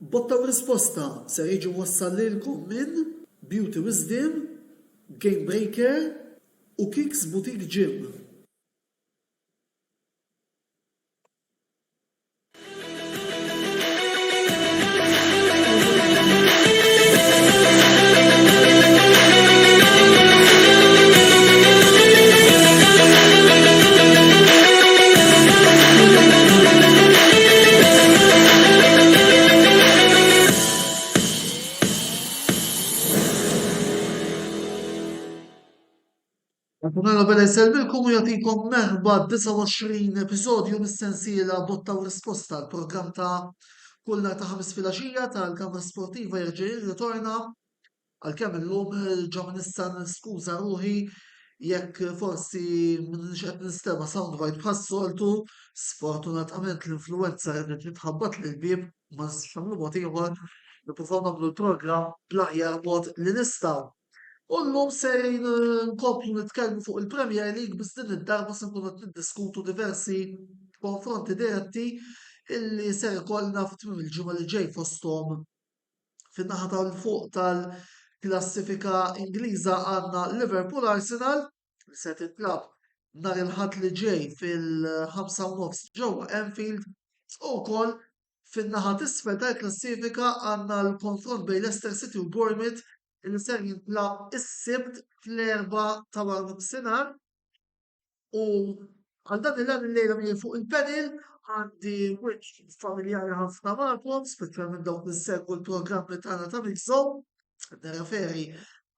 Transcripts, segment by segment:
Botta u risposta ser jiġi wassal lilkom minn Beauty Wisdom, Game Breaker u Kicks Boutique Gym. Għuna bela jselbilkom u jatikom merħba 29 episodju mis-sensiela Botta u Risposta, l-program ta' kull nar ta' 5 filgħaxija tal-Kamra Sportiva jerġa' jirritorna għalkemm illum ġa nista' niskuża ruħi jekk forsi m'iniex qed nistema' soundbite bħas-soltu, sfortunatament l-influenza qed titħabbat lil bib ma nistax nagħmlu mod ieħor nippruvaw nagħmlu l-programm bl-aħjar mod li nistgħu. U llum ser nkomplu nitkellmu fuq il-Premier League biex din id-darba se nkunu qed niddiskutu diversi konfronti diretti illi ser ikollna f'tmiem il-ġimgħa li ġej fosthom fin-naħa tal-fuq tal-klassifika Ingliża għandna Liverpool Arsenal li se titlab nhar il-ħadd li ġej fil-5:30 ġewwa Anfield u wkoll fin-naħa t'isfel tal-klassifika għandna l-konfront bejn Leicester City u Bournemouth illi ser jintlab is-sibt fl-4 ta' wara nofsinhar u għal dan il-għan il-lejla minn fuq il-panel għandi wiċċ familjari ħafna magħkom, speċjalment dawk li segwu l-programmi tagħna ta' Mixzone, nirreferi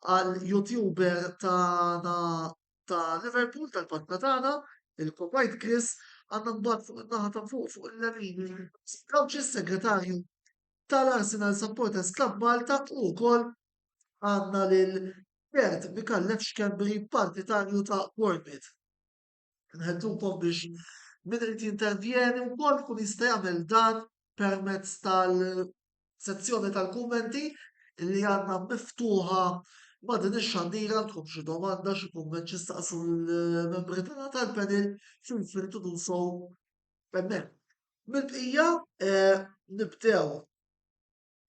għal YouTuber tagħna ta' Liverpool tal-partna tagħna, il-Kopajt Chris, għandna mbagħad fuq in-naħa ta' fuq il-lemin Kawċ is-segretarju tal-Arsenal Supporters Club Malta u wkoll għandna lil Gert Mikallef Xkembri partitarju ta' Bournemouth. Nħeddukom biex min irid jintervjeni wkoll kun jista' jagħmel dan permezz tal-sezzjoni tal-kummenti li għandna miftuħa ma' din ix-xandira għandkom xi domanda xi kumment x'istaqsu l-membri tagħna tal-panel fil free to do so hemmhekk. Mill-bqija nibdew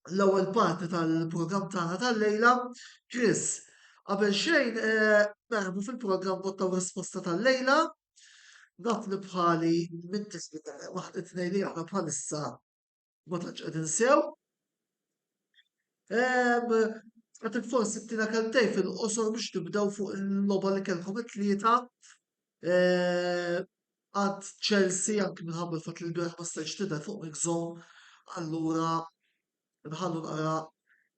l-ewwel parti tal-programm tagħna tal-lejla. Chris, qabel xejn merħbu fil-programm Botta u Risposta tal-lejla. Naf li bħali minn tisbita waħda tnejn li aħna bħalissa ma tantx qed insew. Għatik forsi tina kantej fil-qosor biex tibdew fuq il-logħba li kellkom it-tlieta. Għad Chelsea anke minħabba l-fatt li l-biraħ ma stajtx tidher fuq Mixzone, allura nħallu naqra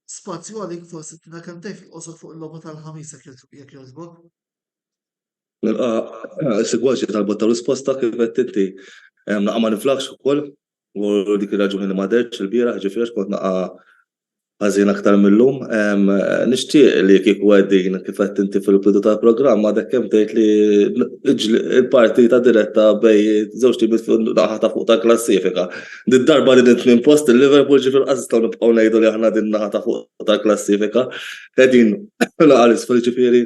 spazju għalik forsi tina kantej fil-qosor fuq il-logħba tal-ħamis jekk jogħġbok. Segwaċi tal-Botta u Risposta kif qed inti naqgħa ma niflaħx ukoll u dik ir-raġuni li ma dertx il-bieraħ ġifieri kont naqgħa ħażin aktar millum. Nixtieq li kieku għeddin kif qed inti fil-bidu tal-programm għadek kemm tgħid li il-partita diretta bej żewġ timiet naħa ta' fuq tal-klassifika. Darba li din post il-Liverpool ġifier qas nistgħu nibqgħu ngħidu li aħna din naħa ta' fuq tal-klassifika. Qegħdin naqal isfel ġifieri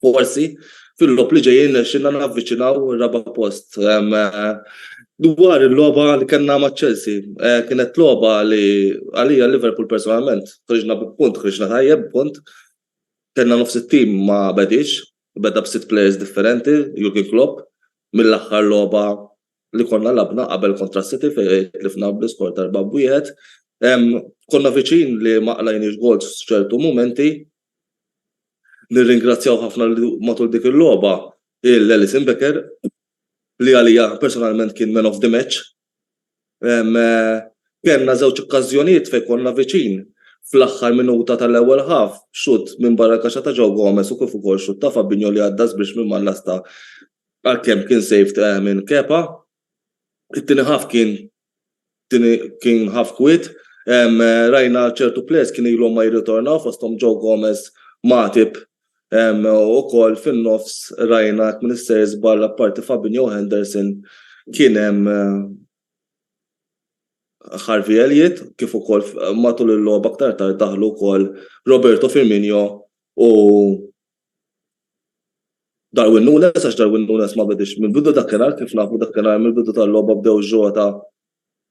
forsi fil-lob li ġejjin xinna navviċinaw ir-raba' post. Dwar il-logħba li kellna ma' Chelsea, kienet logħba li għalija Liverpool personalment ħriġna b'punt, ħriġna tajjeb b'punt. Kellna nofs it-tim ma bedix, beda b'6 players differenti, Jurgen Klopp, mill-aħħar logħba li konna labna qabel kontra City fejn tlifna bl-iskor ta' 4-1. Konna viċin li ma qlajniex gols f'ċertu mumenti. Nirringrazzjaw ħafna matul dik il-logħba il-Alisson Becker li għalija personalment kien man of the match. Kellna żewġ okkażjonijiet fejn konna viċin fl-aħħar minuta tal-ewwel ħaf, xut minn barra kaxa ta' Joe Gomez u kif ukoll xut ta' Fabinho li għadda biex minn mal-lasta għalkemm kien saved minn Kepa. It-tieni ħaf kien ħaf kwiet. Rajna ċertu players kien ilhom ma jirritornaw fosthom Joe Gomez, Matip u kol fin-nofs rajna ministers barra parti Fabinho Henderson kien hemm Harvey Elliott kif ukoll matul il-logħba aktar tard daħlu wkoll Roberto Firmino u Darwin Núñez għax Darwin Núñez ma bedix mill-bidu dakkenar kif nafu dakkenar mill-bidu tal-logħba bdew ġota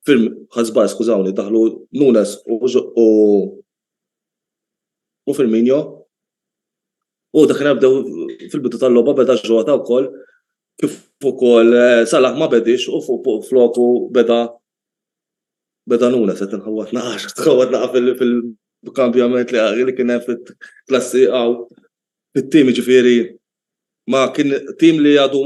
ħazbar, skużawni, daħlu Nunes u Firmino. U daħna bdew fil-bidu tal-logħba beda Jota wkoll kif ukoll Salah ma bedix u floku beda Nunes qed inħawwadna fil-kambjament li kien hemm fit-klassi fit-tim ġifieri ma kien tim li għadu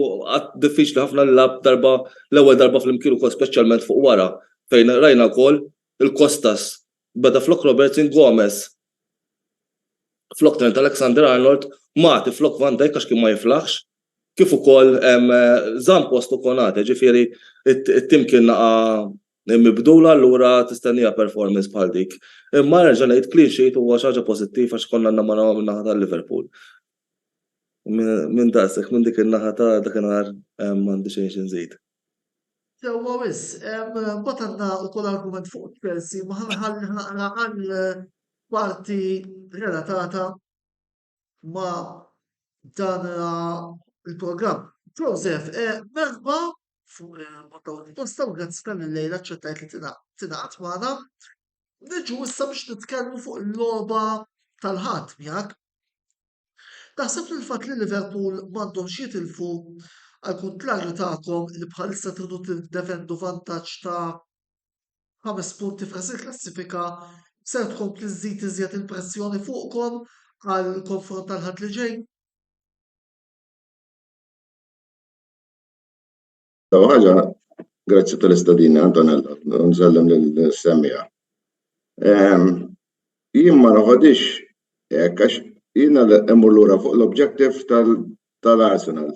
diffiċli ħafna l-ewwel darba fl-imkien ukoll speċjalment fuq wara fejn rajna wkoll il-Kostas beda flok Robertson, Gomez flok Trent Alexander-Arnold, Mati flok Van Dijk għax kien ma jiflaħx, kif ukoll żamm postu Konate, ġifieri it-tim kien mibdula allura tistennija performance bħal dik. Imma nerġa' ngħid clean sheet huwa xi ħaġa pożittiva għax konna naħa tal-Liverpool. Minn daqshekk minn dik in-naħa ta' dakinhar m'għandi xejn nżid. Sewwa wis, mbagħad għandna wkoll argument fuq Chelsea ma ħalli għal parti relatata ma' dan il-programm. Joseph, merħba fuq il-posta u grazzi tal-lejla ċettajt li tingħaqad magħna. Niġu issa biex nitkellmu fuq il-logħba tal-ħadd miegħek. Taħseb li l-fatt li Liverpool m'għandhomx jitilfu għall-kuntrarju tagħkom li bħalissa tridu tiddefendu vantaġġ ta' 5 punti f'ras il-klassifika se tkompli żżid iżjed il-pressjoni fuqkom għall-konfront tal-ħadd li ġej? ħaġa, grazzi tal-istadina, Antonella, nżellem l-semmija. Jien ma noħodix għax jiena emmur lura fuq l-objective tal-Arsenal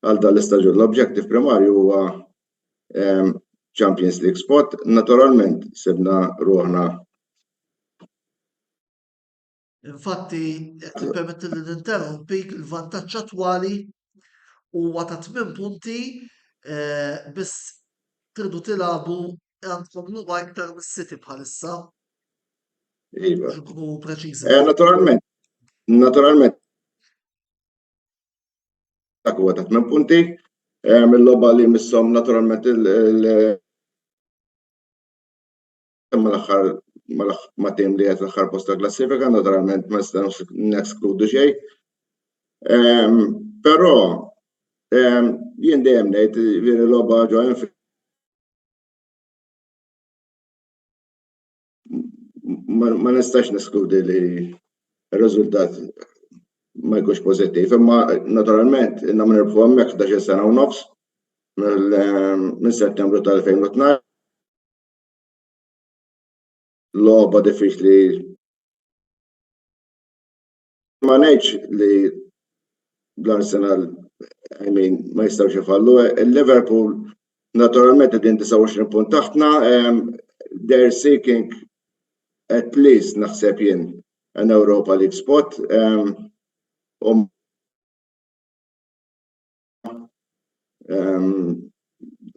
għal dal-istaġun. L-objective primarju huwa Champions League spot, naturalment sibna ruħna. Infatti, jekk tippermetti li ninterrompik, il-vantaġġ attwali huwa ta' 8 punti biss tridu tilagħbu għandkom lugħa iktar mis-City bħalissa. Iva. Nkunu preċiżi. Naturalment dak huwa ta' 8 punti, il-logħba li misshom naturalment ma' tim li qed l-aħħar post ta' klassifika, naturalment ma nistgħux neskludu xejn. Però jien dejjem ngħid il-logħba ġo ma nistax neskludi li r-riżultat ma jkunx pożittiv, imma naturalment inna ma nirbħu hemmhekk 11 sena u nofs minn Settembru tal-2012. Logħba diffiċli ma ngħidx li l-Arsenal ma jistgħux ifallu. Il-Liverpool naturalment qegħdin 29 punt taħtna, they're seeking at least naħseb jien an Europa League spot.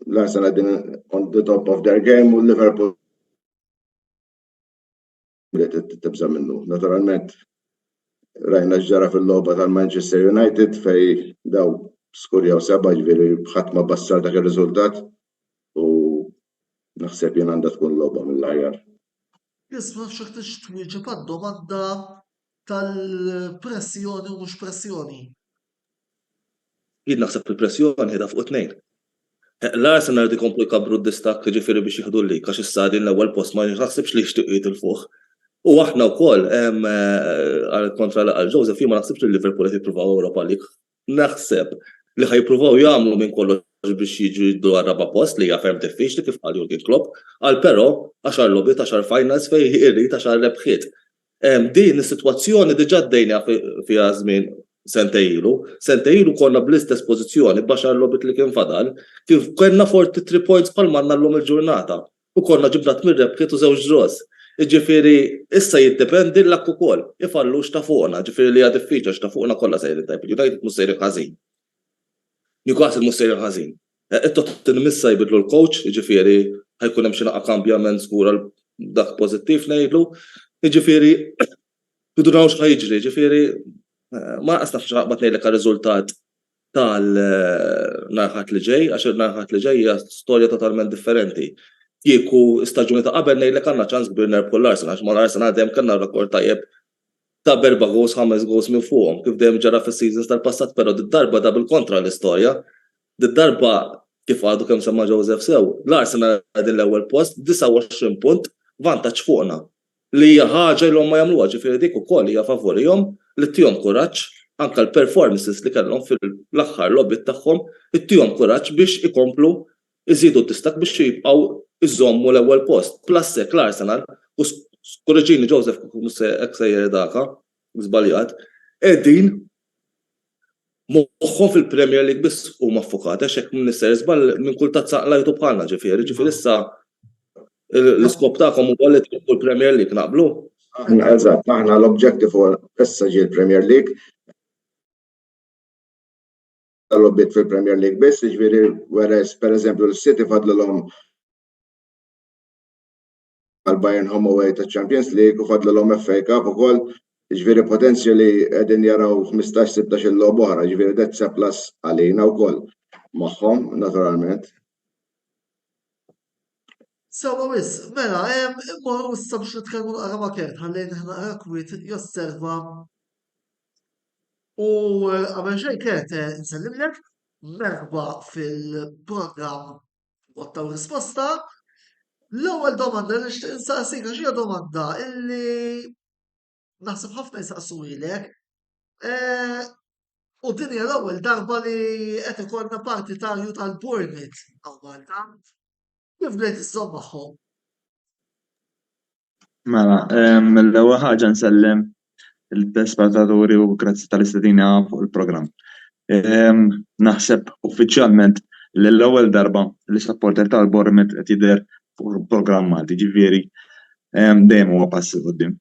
L-Arsenal din on the top of their game u Liverpool tibża minnu. Naturalment rajna ġara fil-logħba tal-Manchester United fej daw skurjaw 7 ġifieri ħadd ma bassar dak ir-riżultat u naħseb jien għandha tkun logħba mill-aħjar. Jisma f'xek tixtwieġeb għad-domanda tal-pressjoni u mhux pressjoni. Jien naħseb il-pressjoni qiegħda fuq it-tnejn. L-Arsenal qed ikomplu jkabbru d-distakk ġifieri biex jieħdu l-lig għax issa din l-ewwel post ma naħsibx li jixtieq jitilfuh. U aħna wkoll kontra għal Joseph ma naħsibx li Liverpool qed jippruvaw Europa League. Naħseb li ħajpruvaw jagħmlu minn kollox biex jiġu għar-raba' post li hija ferm diffiċli kif qal Jurgen Klopp, għal però 10 logħbiet 10 finals fejn irid 10 rebħiet. Din is-sitwazzjoni diġà għaddejna fiha żmien sentej ilu konna bl-istess pożizzjoni b'10 logħbiet li kien fadal, kif kellna 43 points bħal manna llum il-ġurnata u konna ġibna 8 rebħiet u 2 draws. Ġifieri issa jiddependi l-ak ukoll, ifallux ta' fuqna, ġifieri li hija diffiċli għax ta' fuqna kollha sejrin tajb. United mhux sejrin ħażin. Newcastle mhux sejrin ħażin. Tottenham issa jbidlu l-coach, ġifieri ħajkun hemm xi naqa' kambjament żgur għal dak pożittiv ngħidlu. Ġifieri bidu naraw x'ħajġri, ġifieri ma qasnaf x'naqbad ngħidlek għar-riżultat tal-narħat li ġej, għax il-narħat li ġej hija storja totalment differenti. kieku staġuni ta' qabel ngħidlek għandna ċans kbir nerbħu l-Arsenal għax mal-Arsenal dejjem kellna rekord tajjeb ta' 4 goals 5 goals minn fuqhom kif dejjem ġara fis-seasons tal-passat, però darba da bil-kontra l-istorja. Darba kif għadu kemm semma Joseph sew, l-Arsenal qegħdin l-ewwel post 29 punt vantaġġ fuqna. Li hija ħaġa li ma jagħmluha, ġifieri dik ukoll hija favorihom li tihom kuraġġ anke l-performances li kellhom fil-aħħar logħbiet tagħhom ittihom kuraġġ biex ikomplu iżidu t-tistak biex jibqgħu iżommu l-ewwel post. Plus hekk l-Arsenal u korreġini Joseph kif sejjer daka, żbaljat, qegħdin moħħhom fil-Premier League biss huma ffukat għax hekk minister żball minn kull tazza lajtu bħalna ġifieri issa l-iskop tagħkom huwa li tibqgħu l-Premier League naqblu. Eżatt, aħna l-objective huwa issa ġie l-Premier League. L-obiet fil-Premier League biss, ġifieri whereas pereżempju l-City fadlilhom għal-Bayern home away ta' Champions League u fadlilhom FA Cup ukoll, ġifieri potenzjali qegħdin jaraw 15-16 logħba oħra, ġifieri detza plus għalina wkoll magħhom naturalment. Sewa wis, mela, immorru issa biex nitkellmu naqra ma' Kert, ħallejn naqra kwit josserva. U qabel xejn Kert, nsellimlek merħba fil-programm Botta u Risposta. L-ewwel domanda li nixtieq insaqsik għax hija domanda illi naħseb ħafna jsaqsu ilek. U din hija l-ewwel darba li qed ikollna partitarju tal-Bournemouth hawn Malta. Kif bdejt iżżomm magħhom? Mela, l-ewwel ħaġa nsellem il-spettaturi u grazzi tal-istedina fuq il-programm. Naħseb uffiċjalment li l-ewwel darba li supporter tal-Bournemouth qed jidher fuq il-programm Malti, ġifieri dejjem huwa passi quddiem.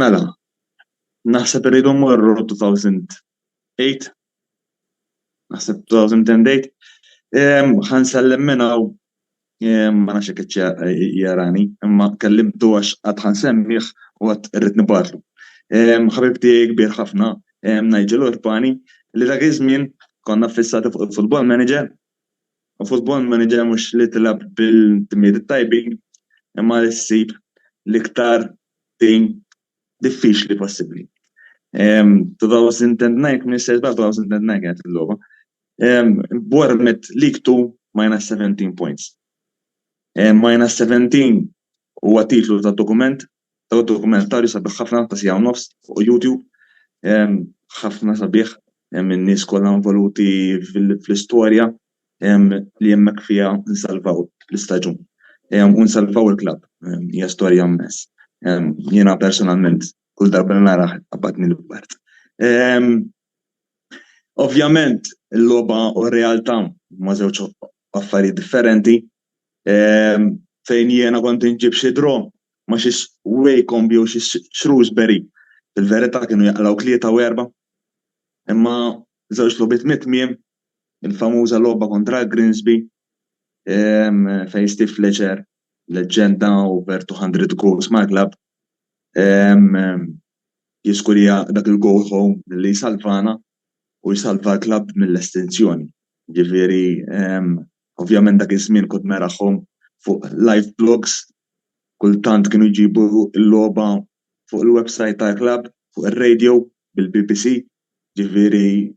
Mela, naħseb irridu mmorru 2008, naħseb 2008, ħansellem minna ma nafx hekk jarani, imma kellimtu għax għad ħansemmiħ u għad irrid nibatlu. Ħabib tiegħi kbir ħafna, Nigel Urbani, li dak iż-żmien konna fissati fuq il-football manager, u football manager mhux li tilab bil-timiet tajbin, imma li ssib l-iktar tim diffiċli possibbli. 2009, minn s-sejba 2009 kienet il-logħba. Bournemouth League 2 minus 17 points. Minus 17 huwa titlu ta' dokumentarju sabiħ ħafna ta' sija u nofs fuq YouTube. Ħafna sabiħ minn nies kollha involuti fl-istorja li hemmhekk fiha nsalvaw l-istaġun. U nsalvaw il-klabb. Hija storja mmess. Jiena personalment kull darba nara qabadni l-bart. Ovvjament, il-logħba u r-realtà ma' żewġ affarijiet differenti. Fejn jiena kont inġib xi draw ma' xi Wycombe jew xi Shrewsbury. Fil-verità kienu jaqlaw 3-4. Imma żewġ logħbiet mitmiem, il-famuża logħba kontra Grimsby, fejn Steve Fletcher, leġenda over 200 goals mal-klabb, jiskurija dak il-goal home li salvana u jsalva l-klabb mill-estensjoni. Ġifieri, ovvjament dak iż-żmien kont meraħħom fuq live blogs, kultant kienu jġibu l-logħba fuq il-website tal-klabb, fuq ir-radio bil-BBC, ġifieri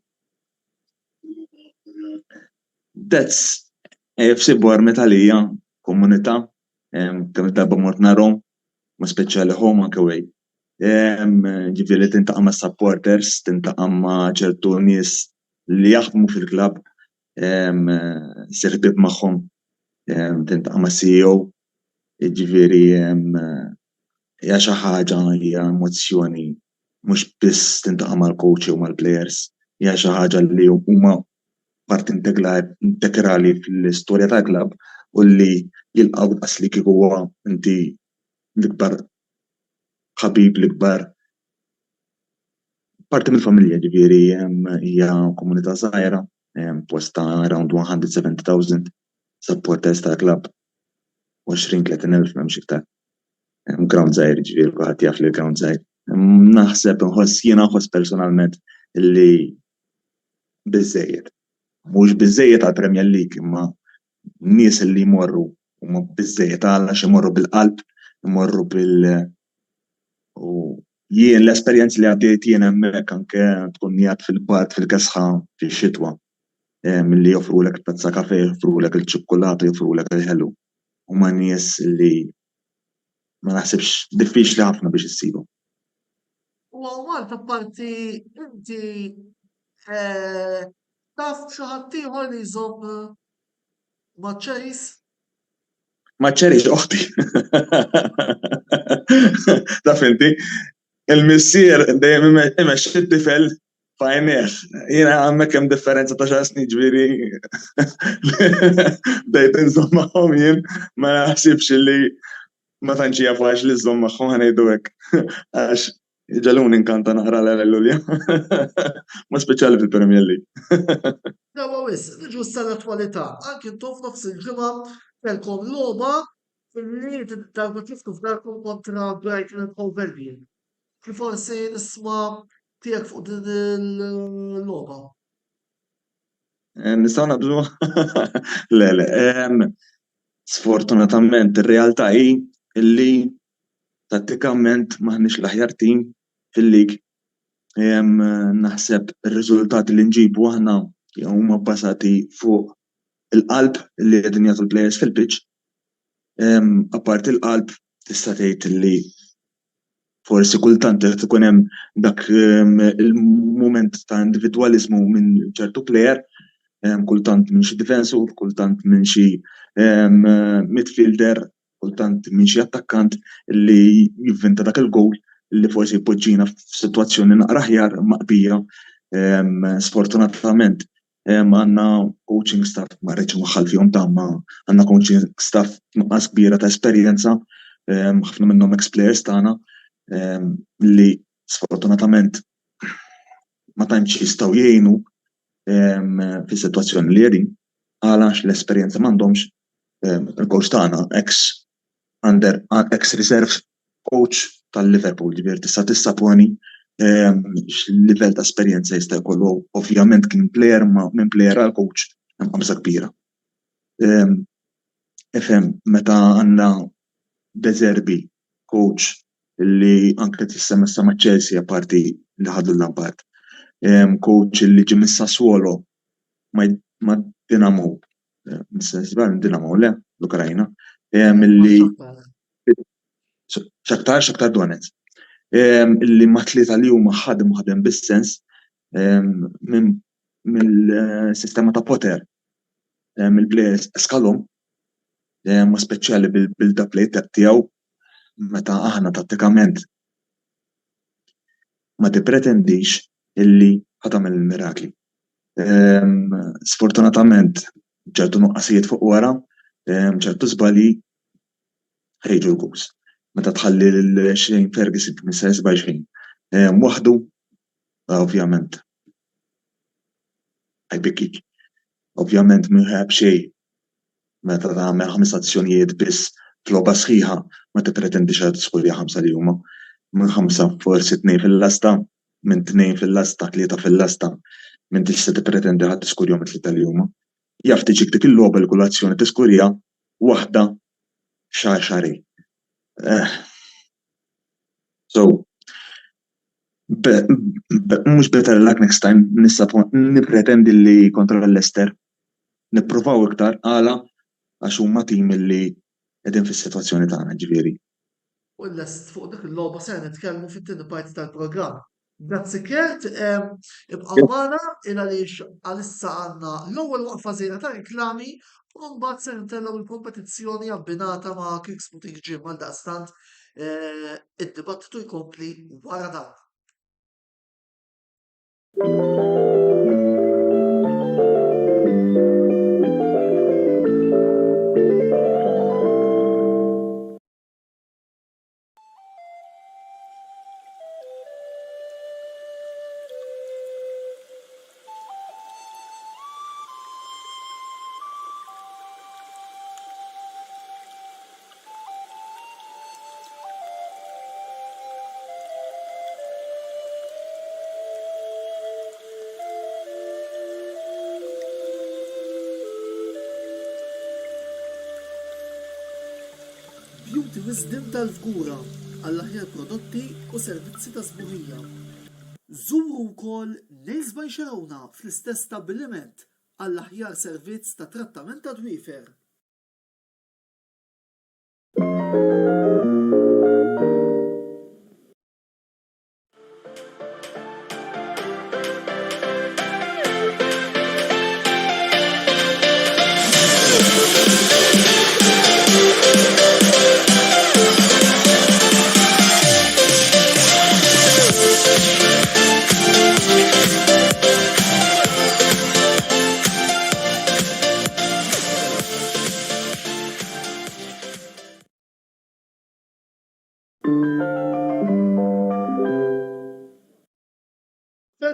that's AFC Bournemouth għalija komunità kemm darba mort narhom ma speċjali home anke away. Ġifieri tintaqa' ma' supporters, tintaqa' ma' ċertu nies li jaħdmu fil-klabb, sirħbieb magħhom, tintaqa' ma' CEO, ġifieri hija xi ħaġa hija emozzjoni mhux biss tintaqa' mal-coach jew mal-players, hija xi ħaġa li huma parti integrali fl-istorja tal-klabb u li jilqgħu qasli kieku huwa inti l-ikbar ħabib l-ikbar parti mill-familja, ġifieri hija komunità żgħira, posta around 170,000 supporters tal-klabb, 20-30,000 m'hemmx iktar. Ground żgħir, ġifieri kulħadd jaf li ground żgħir. Naħseb jiena nħoss personalment li biżżejjed. Mhux biżżejjed għall-Premier League imma nies li jmorru huma biżżejjed għalax imorru bil-qalb, imorru u jien l-esperjenzi li għaddiet jien hemmhekk anke tkun qiegħed fil-bart fil-kesħa fix-xitwa milli joffrulek tazza kafè, joffrulek il-ċokkolata, joffrulek il-ħelu. Huma nies li ma naħsibx diffiċli ħafna biex issibhom. U Malta parti inti taf xi ħadd ieħor li jżomm ma' ċeris? Ma ċerix oħti. Taf inti, il-missier dejjem imexxi t-tifel f'għajnejh. Jiena hemmhekk hemm differenza ta' xi snin ġifieri bdejt inżomm magħhom jien ma naħsibx li ma tantx hija faċli żomm magħhom ħanejdu hekk. Għax ġalun inkanta naqra l-Allelujja. Ma speċjali fil-Premier League. Dawa wis, niġu sal-attwalità, anke intom f'nofs il-ġimgħa kelkom logħba li darba tiftu f'darkom kontra Brighton and Hove Albion. Kif forsi nisma' tiegħek fuq din il-logħba. Nistgħu nabżu? Le. Sfortunatament ir-realtà hi illi tattikament maħniex l-aħjar tim fil-lig. Naħseb ir-riżultati li nġibu aħna huma bbażati fuq il-qalb li qegħdin jagħtu l-plejers fil-pitch. Apparti il-qalb tista' tgħid li forsi kultant qed ikun hemm dak il-mument ta' individwaliżmu minn ċertu plejer, kultant minn xi defensur, kultant minn xi midfielder, kultant minn xi attakkant li jivvinta dak il-gowl li forsi jpoġġina f'sitwazzjoni naqra aħjar maqbija. Sfortunatament għandna coaching staff ma rridx nwaħħal fihom tagħma, għandna coaching staff nuqqas kbira ta' esperjenza, ħafna minnhom ex-players tagħna li sfortunatament ma tantx jistgħu jgħinu fis-sitwazzjoni li qegħdin għalax l-esperjenza m'għandhomx. Il-coach tagħna ex-reserve coach tal-Liverpool, ġifieri tista' tissaponi x'livell ta' esperjenza jista' jkollu. Ovvjament kien plejer minn plejer għal coach hemm qabża kbira. Ifhem meta għandna De Zerbi coach li anke tissemma ma' Chelsea apparti li ħadu l-Lampard. Coach li ġie mis Sassuolo ma' Dinamo, Dinamo le, l-Ukrajna, milli Shakhtar Donetsk. Illi ma' tlieta li huma ħadem bis-sens mill-sistema ta' Potter, mill-players eskalhom, ma' speċjali bil-build-up play tiegħu meta aħna tattikament ma tippretendix illi ħatamel il-mirakli. Sfortunatament ċertu nuqqasijiet fuq wara, ċertu żbalji ħejġu l-gows. Meta tħalli l-Shane Ferguson minn 27 waħdu, ovvjament ħajbikik. Ovvjament minħab xejn meta tagħmel 5 azzjonijiet biss f'logħba sħiħa ma tippretendix għad tiskurja 5 li huma. Minn 5 forsi 2 fil-lasta, minn 2 fil-lasta, 3 fil-lasta, minn tista' tippretendi ħadd tiskurjhom 3 li huma. Jaf tiġik dik il-logħba l-kulazzjoni tiskurja waħda xahar. So, mhux better luck next time nippretendi li kontra l-Leicester nippruvaw iktar għala għax huma tim li qegħdin fis-sitwazzjoni tagħna ġifieri. U l-lest fuq dik il-logħba se nitkellmu fit-tieni parti tal-programm. Grazzi Kert, ibqa' magħna il għaliex għalissa għandna l-ewwel waqfa żgħira ta' riklami u mbagħad se nitellgħu l-kompetizzjoni abbinata ma' Kicks Boutique Gym għaldaqstant id-dibattitu jkompli wara dan. Beauty Wisdom tal-Fgura għall-aħjar prodotti u servizzi ta' sbuħija. Żuru wkoll Nails by Xerawna fl-istess stabbiliment għall-aħjar servizz ta' trattament ta' dwiefer.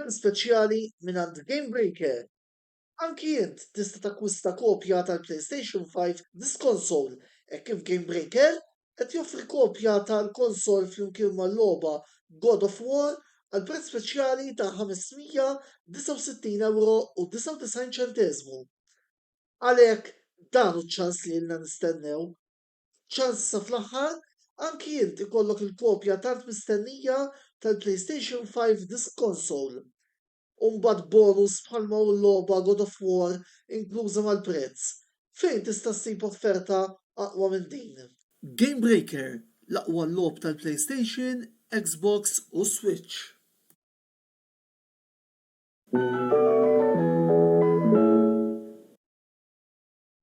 Offerti speċjali mingħand Game Breaker. Anki int tista' takkwista kopja tal-PlayStation 5 Disc Console hekk kif Game Breaker qed joffri kopja tal-konsol flimkien mal-logħba God of War għal prezz speċjali ta' €569.99. Għalhekk dan hu ċ-ċans li ilna nistennew. ċans sa fl-aħħar anki int ikollok il-kopja tant mistennija tal-PlayStation 5 Disc Console. U mbagħad bonus bħalma hu l-logħba God of War inkluża mal-prezz. Fejn tista' ssib offerta aqwa minn din? Game Breaker, l-aqwa logħob tal-PlayStation, Xbox u Switch.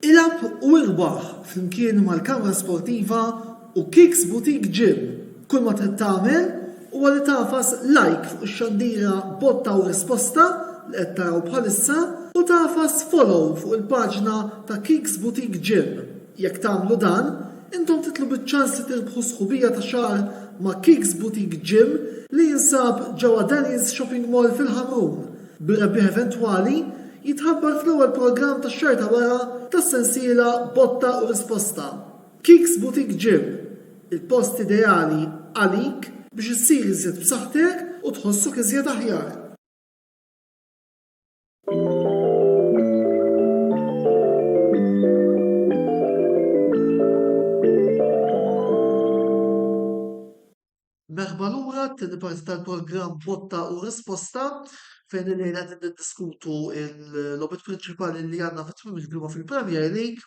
Ilab u irbaħ flimkien mal-kamra sportiva u Kicks Boutique Gym. Kull ma trid tagħmel huwa li tafas like fuq ix-xandira botta u risposta li qed taraw bħalissa u tafas follow fuq il-paġna ta' Kicks Boutique Gym. Jekk tagħmlu dan, intom titlu biċ-ċans li tirbħu sħubija ta' xahar ma' Kicks Boutique Gym li jinsab ġewwa Denny's Shopping Mall fil-Ħamrun. Bir-rebbieħ eventwali jitħabbar fl-ewwel programm tax-xahar ta' wara tas-sensiela botta u risposta. Kicks Boutique Gym, il-post ideali għalik biex issir iżjed b'saħħtek u tħossok iżjed aħjar. Merħba lura t-tieni parti tal-programm Botta u Risposta fejn il-lejla niddiskutu l-logħbiet prinċipali li għandna fit-tmiem il-ġimgħa fil-Premier League.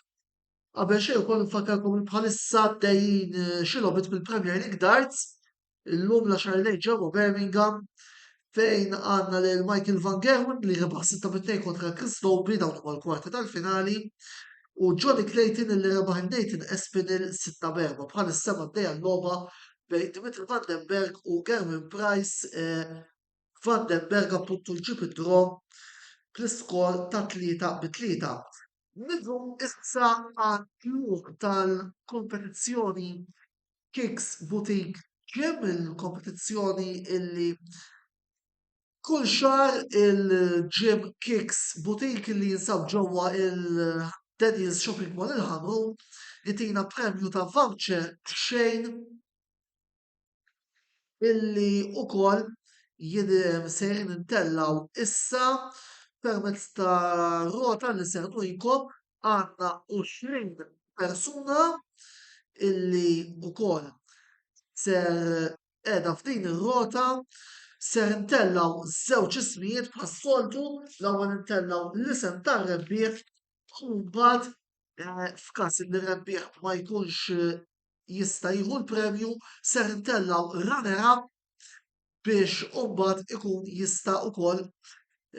Qabel xejn ukoll nfakkarkom li bħalissa għaddejjin xi logħbiet bil-Premier League Darts. Illum l-10 lejn ġewwa Birmingham fejn għandna lil Michael van Gerwen li rebaħ 6-2 kontra Chris Dobie dawn huma l-kwarti tal-finali u Johnny Clayton li rebaħ il-Nathan Espinel 6-4. Bħalissa għaddejja l-logħba bejn Dimitri Vandenberg u Gerwin Price. Vandenberg appuntu l-ġib id-draw bl-iskor ta' 3-3. Nidru issa għal tal-kompetizzjoni Kicks Boutique Gym, il-kompetizzjoni illi kull xahar il-Gym Kicks Boutique illi jinsab ġewwa il-Denny's Shopping Mall il-Ħamrun jitina premju ta' voucher xejn illi ukoll sejrin intellaw issa permezz ta' rota li ser nujkom għandna 20 persuna illi ukoll ser qiegħda f'din ir-rota ser intellaw żewġ ismijiet bħas-soltu l-ewwel intellaw l-isem tar-rebbieħ u mbagħad f'każ li r-rebbieħ ma jkunx jista' jieħu l-premju ser intellaw runner-up biex mbagħad ikun jista' ukoll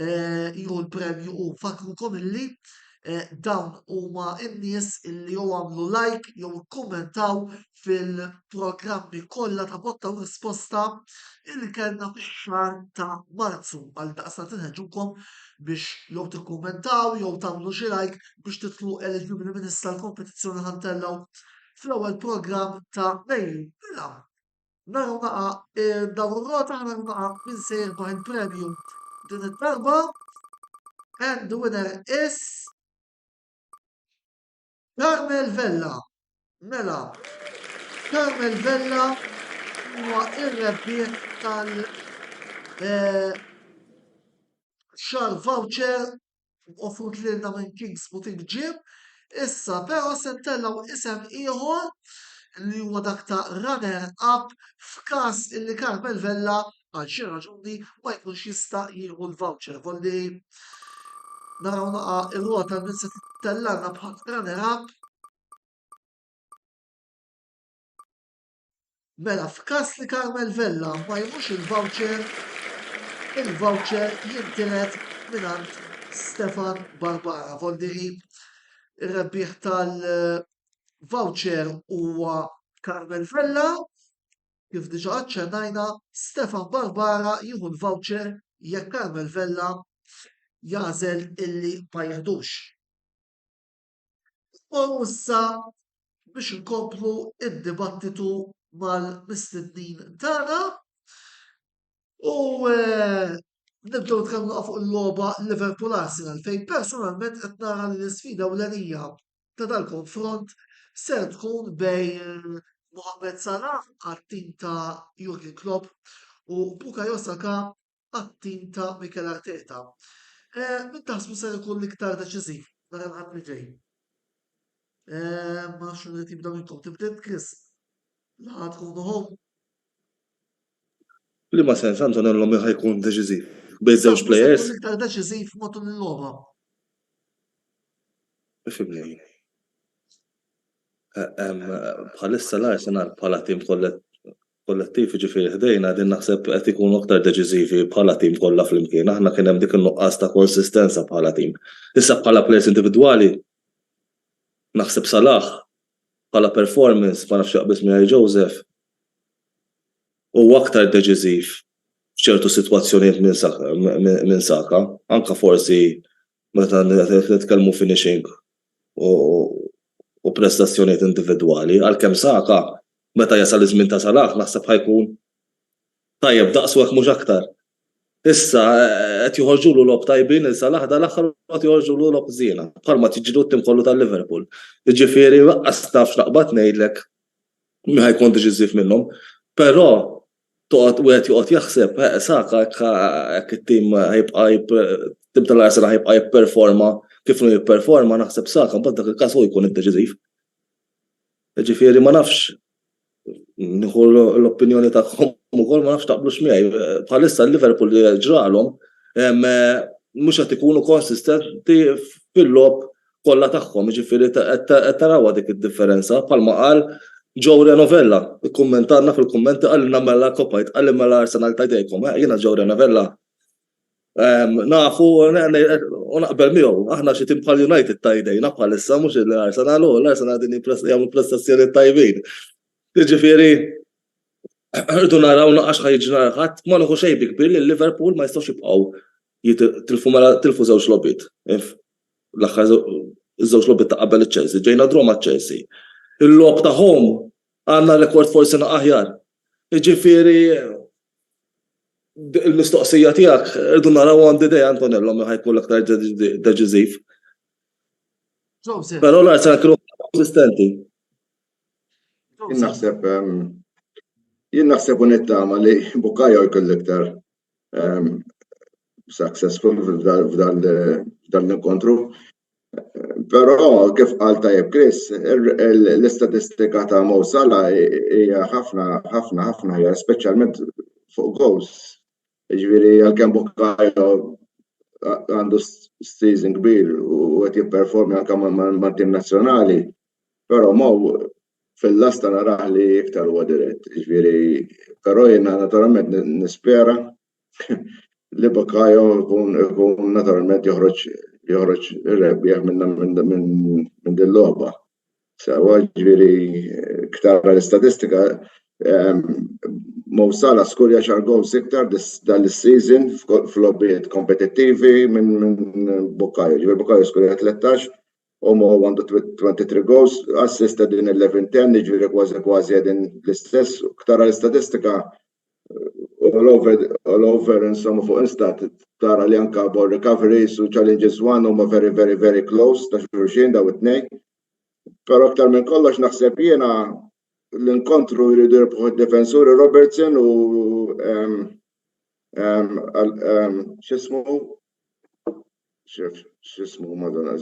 jieħu l-premju u fakrukom illi dawn huma n-nies illi jew għamlu like jew ikkummentaw fil-programmi kollha ta' botta u risposta illi kellna fix-xahar ta' Marzu. Għaldaqstant inħeġġukom biex jew tikkummentaw jew tagħmlu xi like biex titlu eligibbli minn issa l-kompetizzjoni ħantellaw fl-ewwel programm ta' Mejju. Naraw naqa' dawn ir-rota naraw naqa' min se jirbaħ il-premju din id-darba and the winner is Carmel Vella. Mela, Carmel Vella huwa ir-rebbieħ tal-xahar voucher offrut lilna minn Kicks Boutique Gym. Issa però se ntellaw isem ieħor li huwa dak ta' runner up f'każ illi Carmel Vella għal xi raġuni ma jkunx jista' jieħu l-voucher. Volli naraw naqa' ir-rota minn se tittellanna bħal runner up. Mela f'każ li Carmel Vella ma jmux il-voucher jintiret mingħand Stefan Barbara. Voldiri ir-rebbieħ tal-voucher huwa Carmel Vella, kif diġà aċċennajna Stefan Barbara jieħu l-voucher jekk Carmel Vella jażel illi ma jeħdux. U issa biex inkomplu id-dibattitu mal-mistednin tagħna u nibdew nitkellmu fuq il-logħba Liverpool Arsenal fejn personalment qed nara li l-isfida ewlenija ta' dal-konfront ser tkun bejn Mohamed Salah għat-tim ta' Jurgen Klopp u Bukayo Saka għat-tim ta' Mikel Arteta. Min taħsbu ser ikun l-iktar deċiżiv nhar il-ħadd li ġej? Ma nafx li tibda minnkom tibdet Chris. La tkunu hom. Li ma sens Antonello mi ħajkun deċiżiv. Bejn żewġ players. L-iktar deċiżiv matul il-logħba. Fimni. Bħalissa l-Arsenal bħala tim kollettiv ġifieri ħdejna din naħseb qed ikunu aktar deċiżivi bħala tim kollha flimkien. Aħna kien hemm dik in-nuqqas ta' konsistenza bħala tim. Issa bħala players individwali naħseb Salah bħala performance ma nafx jaqbis minn Joseph u aktar deċiżiv f'ċertu sitwazzjonijiet minn Saka, anke forsi meta nitkellmu finishing u prestazzjonijiet individwali, għalkemm Saka meta jasal iż-żmien ta' Salah naħseb ħajkun tajjeb daqsu hekk mhux aktar. Issa qed joħorġulu lob tajbin il Salah dal-aħħar qed joħorġulu lob żiena, bħalma tiġru t-tim kollu tal-Liverpool. Jiġifieri waqqas taf x'naqbad ngħidlek mi ħajkun deċiżiv minnhom, però toqgħod wieħed joqgħod jaħseb Saka hekk it-tim tim tal-Arsenal ħajbqa' jipperforma kif nu jipperforma naħseb Saka mbagħad dak il-każ hu jkun id-deċiżiv. Jiġifieri ma nafx nieħu l-opinjoni tagħhom ukoll ma nafx taqblux miegħi. Bħalissa l-Liverpool li ġralhom mhux qed ikunu konsistenti fil-logħb kollha tagħhom, jiġifieri qed tarawha dik id-differenza bħalma qal Joe Renovella, ikkummentarna fil-kummenti qalilna mela kopajt, qalli mela Arsenal tajdejkom, jiena Joe Renovella. Nafu u naqbel miegħu, aħna xi tim bħal United tajdejna bħalissa mhux l-Arsenal u l-Arsenal din jagħmlu prestazzjoni tajbin. Jiġifieri rridu naraw naqax ħajġri ħadd ma nieħu xejn bi kbir li Liverpool ma jistgħux jibqgħu tilfu żewġ logħbiet. L-aħħar żewġ logħbiet ta' qabel iċ-Chelsea, ġejna draw maċ-Chelsea. Il-logħb tagħhom għandna rekord forsi aħjar. Jiġifieri il-mistoqsija tiegħek irdu naraw għandi dej Antonello mi ħajkun l-aktar deċiżiv. Però l-Arsenal kienu konsistenti. Jien naħseb u nittama li Bukayo jkun l-iktar successful f'dan l-inkontru. Però kif qal tajjeb Chris, l-istatistika ta' Mo Salah hija ħafna hija speċjalment fuq goals. Jiġifieri għalkemm Bukayo għandu season kbir u qed jipperformi anke mal-tim nazzjonali, però Mo fil-lasta narah li iktar huwa dirett. Jiġifieri, però jiena naturalment nispera li Bukayo jkun naturalment joħroġ ir-rebbieħ minn din logħba. Sewa jiġifieri iktar l-istatistika Mo Salah skorja xar goals iktar dan is-season f'logħbiet kompetittivi minn Bukayo. Jiġifieri Bukayo skorja 13 u Mo għandu 23 goals, assist din 11-10, jiġifieri kważi qegħdin l-istess. Iktar l-istatistika all over insomma fuq Instat tara li anke ball recoveries u challenges one huma very, very, very close ta' xulxin daw it-tnejn. Però aktar minn kollox naħseb jiena l-inkontru jridu jirbħu d-difensuri Robertson u x'ismu Madonna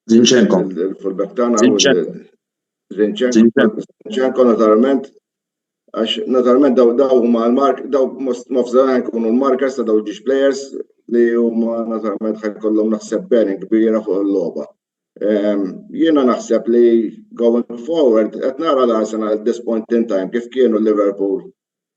Zinchenko. il-fullback tagħna Zinchenko. Zinchenko naturalment għax naturalment daw huma l-mark daw mofżaħ jkunu l-markers ta' daw ġiex players li huma naturalment ħajkollhom naħseb bearing kbira fuq il-logħba. Jiena naħseb li going forward qed nara l-Arsenal at this point in time kif kienu Liverpool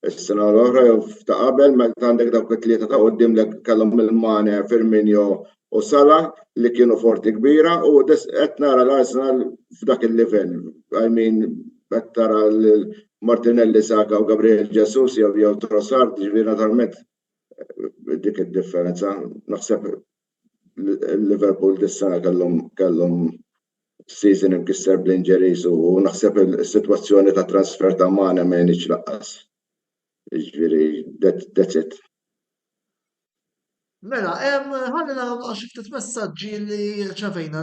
is-sena l-oħra jew ta' qabel meta għandek dawk it-tlieta ta' qudiemlek kellhom il-Mane, Firmino u Salah li kienu forti kbira u qed nara l-Arsenal f'dak il-livell. I mean qed tara Martinelli, Saka u Gabriel Jesus jew Trossard ġifieri naturalment dik id-differenza. Naħseb Liverpool dis-sena kellhom season imkisser bl-injuries u naħseb is-sitwazzjoni ta' transfer ta' Mane ma jenix laqqas. Ġifieri that's it. Mela, ħalli naraw xi ftit messaġġi li rċevejna.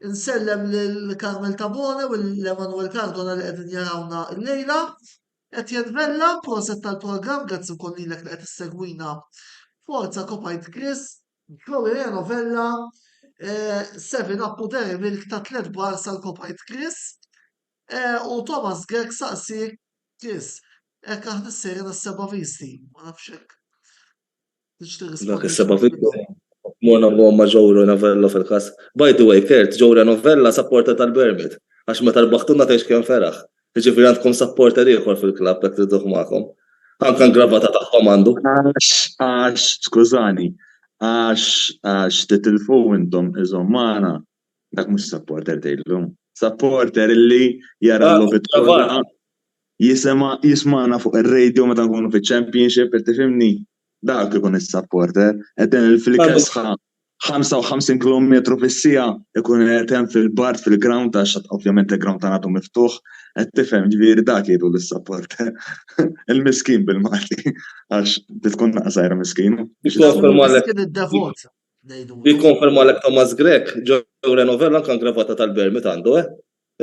Insellem lil-Carmel Tabone u l-Emanuel Cardona li qegħdin jarawna l-lejla. Etienne Vella, proset tal-programm, grazzi wkoll lilek li qed issegwina. Forza Kopajt Chris, Joey Novella, 7 appu Milk ta' 3 bars għal Kopajt Chris, u Thomas Grek saqsi Chris, aħna s-serja s-seba visti, ma nafx hekk. Dak is-seba visti. Mona ma Joey Novella fil-każ. By the way, Kert, Joey Novella supporter tal-Bermit, għax meta l-baħtuna tgħix kemm feraħ. Jiġifieri għandkom supporter ieħor fil-klabb jekk tidduh magħhom. Anke gravata tagħhom għandu. Skużani, għax titilfu intom iżhom magħna dak mhux supporter tgħidlhom. Supporter illi jara l-logħba jisma'na fuq ir-radio meta nkunu fiċ-championship tifhimni. Dak ikun is-supporter, qed fil-kesħa 55 km fis-sija ikun qed hemm fil-bart fil-ground għax ovvjament il-ground tagħna miftuħ, qed tifhem ġifieri dak jgħidu lis-supporter. Il-miskin bil-Malti għax tkun naqsajra miskin. Jikkonfermalek Thomas Grek, Joey Novella kan gravata tal-Bermit għandu,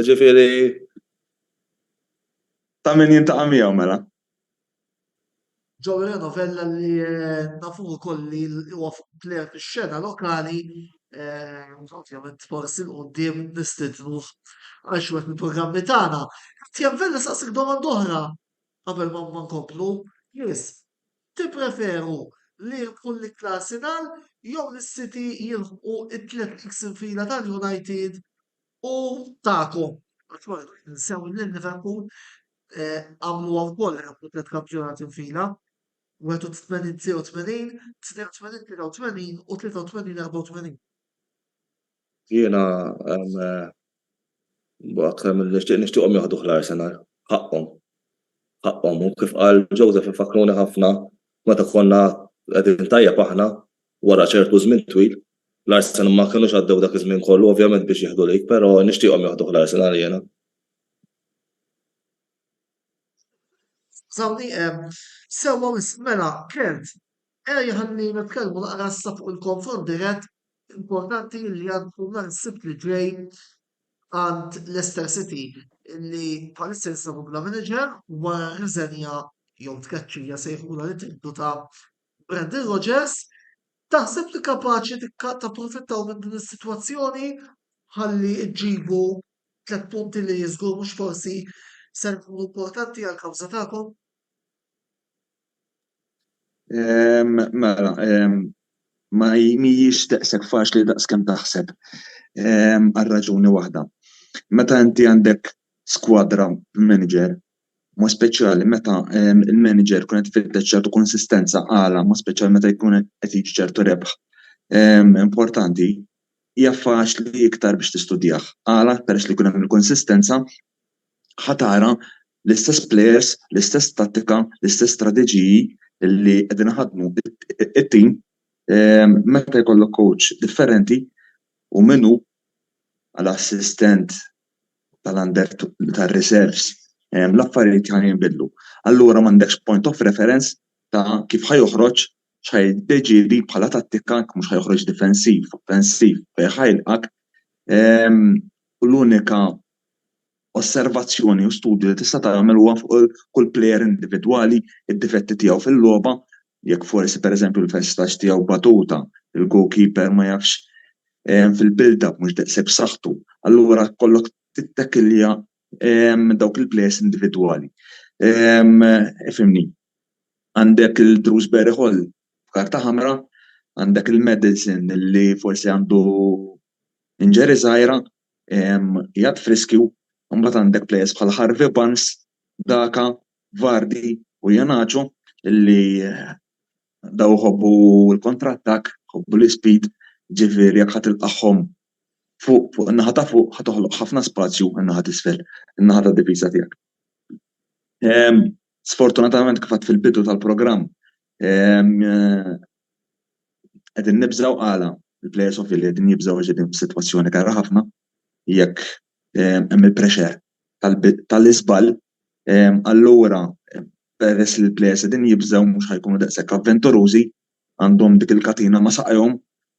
ġifieri. Ta' min jintaqa' miegħu mela. Joey Novella li nafu wkoll li huwa plejer fix-xena lokali, ovvjament forsi l-qudiem nistidnuh għal xi wieħed mill-programmi tagħna. Etienne Vella saqsik domanda oħra qabel ma nkomplu. Yes, tippreferu li jkun l-Arsenal jew l-City jilħqu it-tliet X infila tal-United u tagħkom. Nsew l-Liverpool għamlu wkoll tliet kampjonati infila. 81-83, 82-83 u 83-84. Jiena aktar nixtieqhom jaħduh l-Arsenal. Ħaqhom u kif qal Joseph ifakruni ħafna meta konna qegħdin tajjeb aħna wara ċertu żmien twil. L-Arsenal ma kinux għaddew dak iż-żmien kollu ovvjament biex jieħdu lik, però nixtieqhom jaħduh l-Arsenal jiena. Sawni, sewa mela, Kent, ħalli nitkellmu naqra fuq il-konfront dirett importanti li għandu nhar is-Sibt li ġej għand Leicester City li bħalissa jinsabu bla manager wara riżenja jew tkaċċija sejħula li tibdu ta' Brendan Rodgers. Taħseb li kapaċi tapprofittaw minn din is-sitwazzjoni ħalli ġġibu 3 punti li jiżgur mhux forsi ser jkunu importanti għal kawża tagħkom? Mela, ma mhijiex daqshekk faċli daqskemm taħseb għal raġuni waħda. Meta inti għandek skwadra manager, ma speċjali meta il-manager kun qed ifittex ċertu konsistenza għala, ma speċjali meta jkun qed jiġi ċertu rebħ importanti, hija faċli iktar biex tistudjah. Għala peress li jkun hemm il-konsistenza ħatara l-istess players, l-istess tattika, l-istess strateġiji li qegħdin ħadmu it-tim meta jkollok coach differenti u minnu għal-assistent tal-under tal-reserves l-affarijiet ħan jinbidlu. Allura m'għandekx point of reference ta' kif ħajoħroġ x'ħajdeġieli bħala tattika mhux ħajoħroġ difensiv, offensiv, ħajlqak l-unika osservazzjoni u studju li tista' tagħmel huwa fuq kull plejer individwali, id-difetti tiegħu fil-logħba, jekk forsi pereżempju l-festax tiegħu batuta, il-goalkeeper ma jafx fil-build-up mhux daqshekk b'saħħtu, allura kollok tittakilja dawk il-plejers individwali. Ifhimni, għandek il-Drewsbury Hall f'karta ħamra, għandek il-Madison li forsi għandu inġeri żgħira jgħid friskju, mbagħad għandek plejers bħal Harvey Barnes, Daka, Vardy u Janaċo li daw ħobbu l-kontrattak, ħobbu l-speed, ġifieri jekk ħatilqaħħom fuq in-naħa ta' fuq ħatoħloq ħafna spazju in-naħa t'isfel, in-naħa tad-difiża tiegħek. Sfortunatament kif għadt fil-bidu tal-programm qegħdin nibżgħu għala il-plejers of li qegħdin jibżgħu ġedin f'sitwazzjoni kara ħafna jekk hemm il-pressure tal-iżball, allura peress li l-plejers qegħdin jibżgħu mhux ħajkunu daqshekk avventurużi, għandhom dik il-katina ma' saqajhom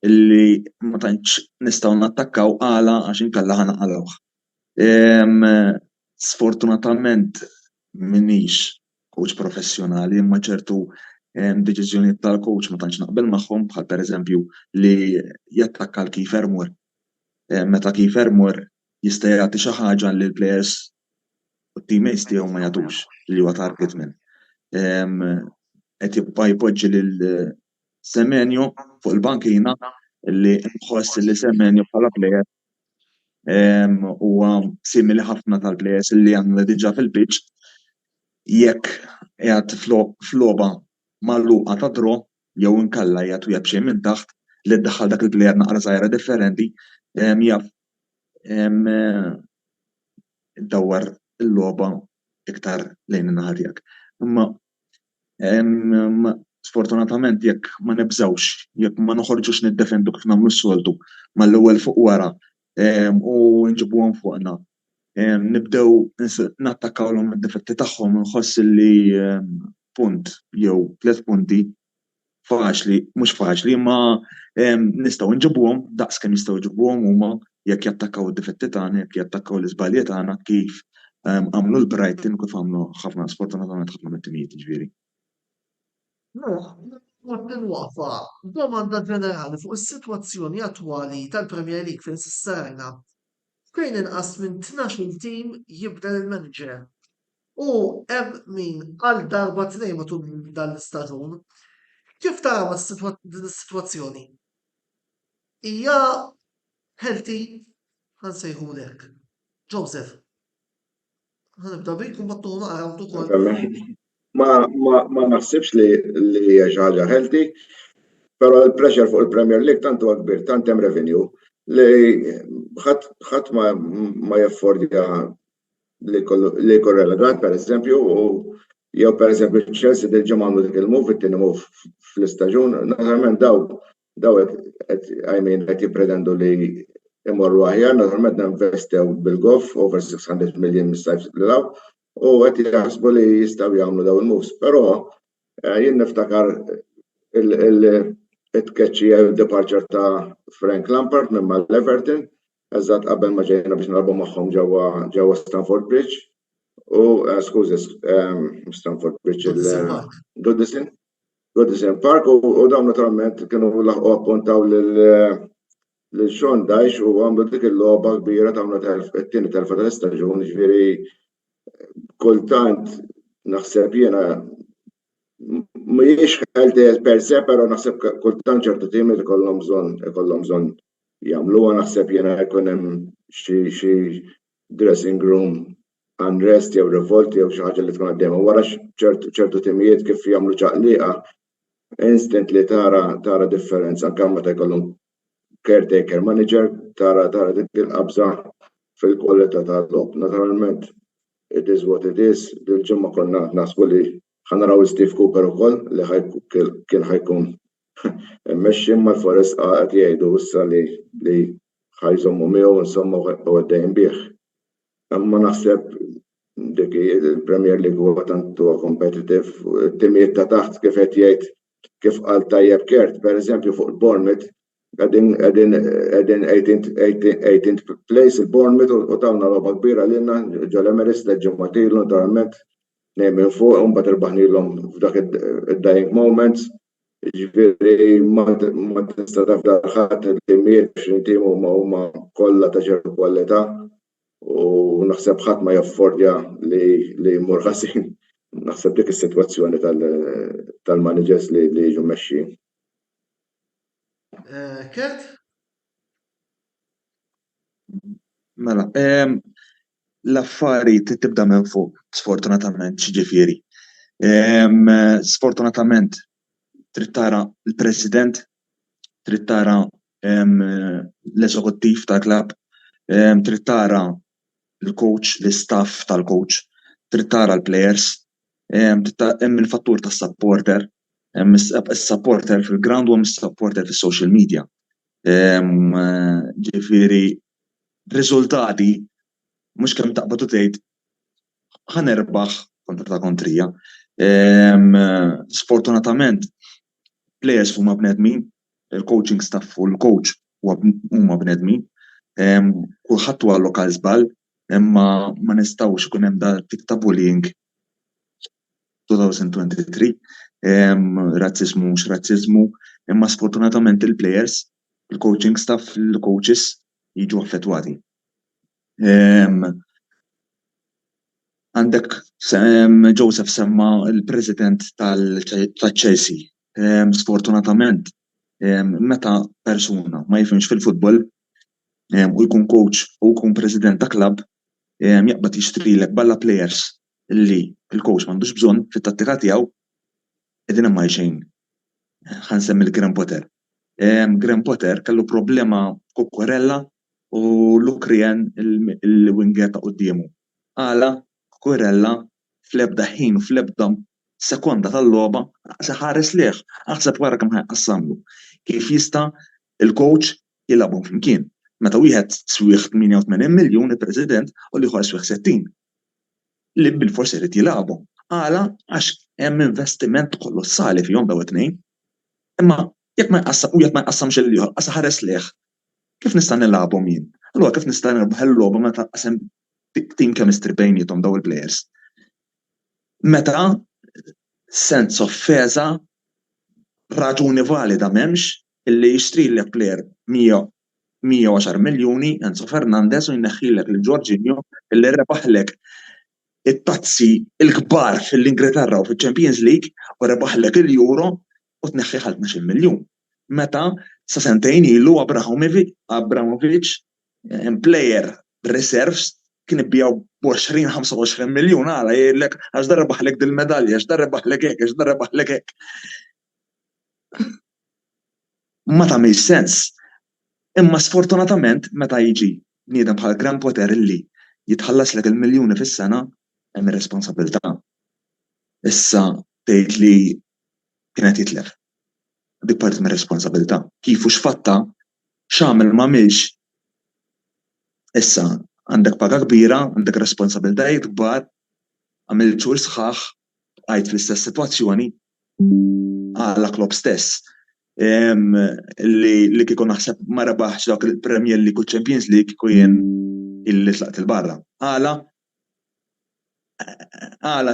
illi ma tantx nistgħu nattakkaw għala għax inkella ħanaqalgħuh. Sfortunatament minix coach professjonali, imma ċertu deċiżjonijiet tal-coach ma tantx naqbel magħhom bħal pereżempju li jattakka l-Kiefer Moore. Meta Kiefer Moore jista' jagħti xi ħaġa lil players u t-teammates tiegħu ma jagħtux li huwa target man. Qed jibqa' jpoġġi lil Semenyo fuq il-bankina li nħoss li Semenyo bħala player huwa simili ħafna tal-plejers li għandna diġà fil-pitch. Jekk qiegħed f'logħba magħluqa ta' draw jew inkella qiegħed u jabxej minn taħt li ddaħħal dak il-plejer naqra żgħira differenti jaf iddawwar il-logħba iktar lejn in-naħa tiegħek. Imma sfortunatament jekk ma nibżgħux, jekk ma noħorġux niddefendu kif nagħmlu s-soltu mal-ewwel fuq wara u nġibuhom fuqna. Nibdew nattakkawlhom id-difetti tagħhom nħoss li punt jew 3 punti faċli, mhux faċli, imma nistgħu nġibuhom daqs kemm jistgħu jġibuhom huma jekk jattakkaw id-difetti tagħna, jekk jattakkaw l-iżbalji tagħna kif għamlu l-Brighton kif għamlu ħafna sfortunatament ħafna mit-timijiet ġifieri. Martin waqfa, domanda ġenerali fuq is-sitwazzjoni attwali tal-Premier League fejn s'issarajna fejn inqas minn 12 tim jibda l-manager. U hemm min għal darba tnejn matul dan l-istaġun. Kif tara din is-sitwazzjoni? Hija healthy ħansejħulek. Joseph. Ħanibda bikum battu naqra ukoll. Ma naħsibx li hija xi ħaġa healthy, però l-pressure fuq il-Premier League tant huwa kbir, tant hemm revenue li ħadd ma jaffordja li jkun relegat pereżempju u jew pereżempju Chelsea diġà għamlu dik il-move, it-tieni move fl-istaġun, naturalment daw qed jippretendu li imorru aħjar, naturalment ninvestew bil-golf over 600 million mis-sajf li law. U għet jaħsbu li jistaw jgħamlu daw il-moves, pero jien niftakar il-tkeċċija il-departure ta' Frank Lampard minn mal-Everton, eżatt qabel ma ġejna biex nalbu magħhom ġewwa Stamford Bridge, u skużi, Stamford Bridge Goodison Park, u dawn naturalment kienu laħqu appuntaw lil Sean Dyche u għamlu dik il-logħba kbira tagħmlu it-tieni telfa tal-istaġun, ġifieri kultant naħseb jiena mhijiex healthy per se, però naħseb kultant ċertu timiet ikollhom bżonn jagħmluha, naħseb jiena jkun hemm xi dressing room unrest jew revolt jew xi ħaġa li tkun għaddejja wara ċertu timijiet kif jagħmlu ċaqliqa instantly tara differenza anke meta jkollhom caretaker manager tara dik il-qabża fil-kwalità tal-logħb. Naturalment it is what it is, dil-ġimma konna nasbu li ħanaraw Steve Cooper ukoll li kien ħajkun mmexxi mal-Forest qed jgħidu issa li ħajżommu miegħu insomma u għaddejjin bih. Imma naħseb dik il-Premier League huwa tant huwa competitive, it-timijiet ta' taħt kif qed jgħid kif qal tajjeb Kert, pereżempju fuq il-Bournemouth għedin 18th place il-Bournemouth u tawna roba kbira lilna ġol Emirates leġġemmatilu naturalment nejmin fuq un bat irbaħnilhom f'dak id-dying moments Ġifieri ma tista' tafda ħadd il-timijiet x'intim huma kollha ta' ċertu kwalità u naħseb ħadd ma jaffordja li jmur ħażin. Naħseb dik is-sitwazzjoni tal-managers li jiġu mmexxin. Kert? Mela, l-affarijiet tibda minn fuq, sfortunatament, ġifieri. Sfortunatament, trid tara l-President, trid tara l-eżekuttiv tal-klabb, trid tara l-coach, l-istaff tal-coach, trid tara l-players, hemm il-fattur tas-supporter, hemm is-supporter fil-ground u hemm is-supporter fis-social media. Ġifieri riżultati mhux kemm taqbad u tgħid ħanerbaħ kontra ta' kontrija. Sfortunatament players huma bnedmin, il-coaching staff u l-coach huma bnedmin, kulħadd huwa lokal żball, imma ma nistgħux ikun hemm dak tip ta' bullying 2023, razziżmu mhux razziżmu, imma sfortunatament il-players, il-coaching staff, il-coaches jiġu affettwati. Għandek Joseph semma il-President tal-Chelsea. Sfortunatament, meta persuna ma jifhimx fil-futbol u jkun coach u jkun president ta' klabb, jaqbad jixtrilek balla players li il-coach m'għandux bżonn fit-tattika tiegħu qegħdin hemm xejn. Ħansemmi l-Graham Potter. Graham Potter kellu problema Cucurella u Lukrien il-winger ta' qudiemu. Għala Cucurella fl-ebda ħin u fl-ebda sekonda tal-logħba se ħares lih, aħseb wara kemm ħajqassamlu. Kif jista' il-coach jilagħbhom flimkien. Meta wieħed swieħ 88 miljun il-President u li ieħor swieħ 60. Li bil-forsi irid jilagħbhom. Għala għax hemm investiment kolossali fihom daw it-tnejn. Imma jekk ma jqassamx il-ieħor, qas ħares lih. Kif nista' nilagħbhom jien? Allura kif nista' nirbaħ il-logħba meta qasem team chemistry bejniethom daw il-players. Meta sense of feza raġuni valida m'hemmx illi jixtrilek player 110 miljuni Enzo Fernandez u jneħħilek lil Jorginho illi rebaħlek it-tazzi il-kbar fil-Ingilterra u fil-Champions League u rebaħlek il-Euro u tneħħi 12 miljun. Meta sa sentejn ilu Abramovich player reserves kien ibbijaw b'20-25 miljun għala jgħidlek għax darbaħlek dil-medalja, għax darbaħlek hekk, għax darbaħlek hekk. Ma tagħmilx sens. Imma sfortunatament meta jiġi bniedem bħal Graham Potter illi jitħallaslek il-miljuni fis-sena hemm ir-responsabilità. Issa tgħid li kienet jitlef. Dik parti mir-responsabilità. Kif u x'fatta x'għamel m'għamilx. Issa għandek paga kbira, għandek responsabilitajiet kbar, għamilt xogħol sħaħ, għajt fl-istess sitwazzjoni għala klopp stess. Li kieku naħseb ma rebaħx dak il-Premier League u Champions League kieku jien illi tlaqt il-barra. Għala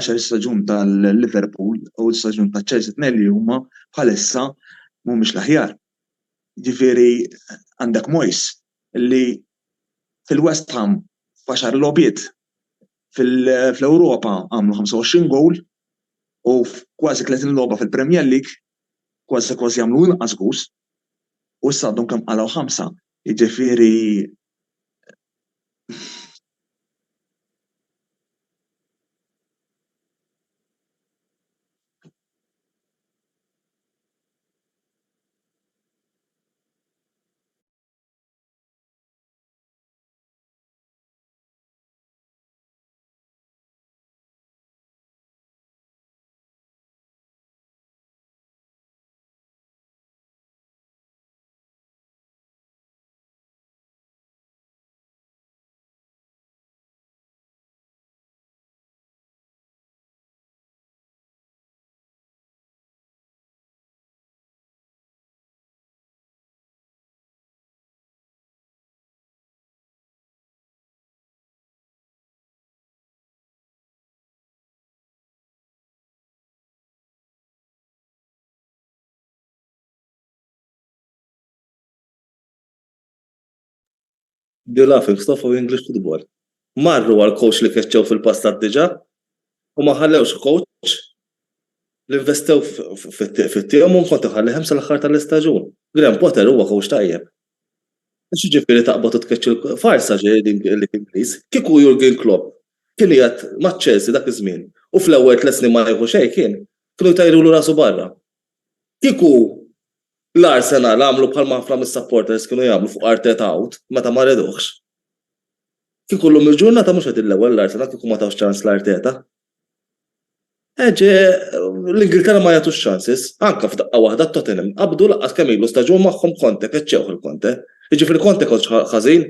xa l-istaġun tal-Liverpool u l-istaġun tal-Chelsea tnelli huma bħalissa mhumiex l-aħjar. Ġifieri għandek Moyes li fil-West Ham faxar lobiet fl-Ewropa għamlu 25 gowl u kważi 30 logħba fil-Premier League kważi jagħmlu inqas goals u issa għadhom kemm qalgħu 5. Jiġifieri The laughing stock of English football. Marru għal coach li keċċew fil-passat diġà u ma ħallewx coach li investew fit-tiegħu u kont iħallihem sal-aħħar tal-istaġun. Graham Potter huwa coach tajjeb. Xi ġifieri taqbad u tkeċċi farsa l-Ingliż. Kieku Jurgen Klopp kien jgħid maċ-Chelsea dak iż-żmien u fl-ewwel 3 snin ma jieħu xejn kienu jtajrulu rasu barra. Kieku l-Arsenal għamlu bħalma ħafna mis-supporters kienu jagħmlu fuq Arteta out meta ma reduħx. Kieku llum il-ġurnata mhux qed l-ewwel l-Arsenal kieku ma tawx ċans l-Arteta. L-Ingilterra ma jagħtux chances, anke f'daqqa waħda t-Tottenham qabdu laqqas kemm ilu staġun magħhom Conte keċċew il-Conte. Jiġifieri Conte kont ħażin.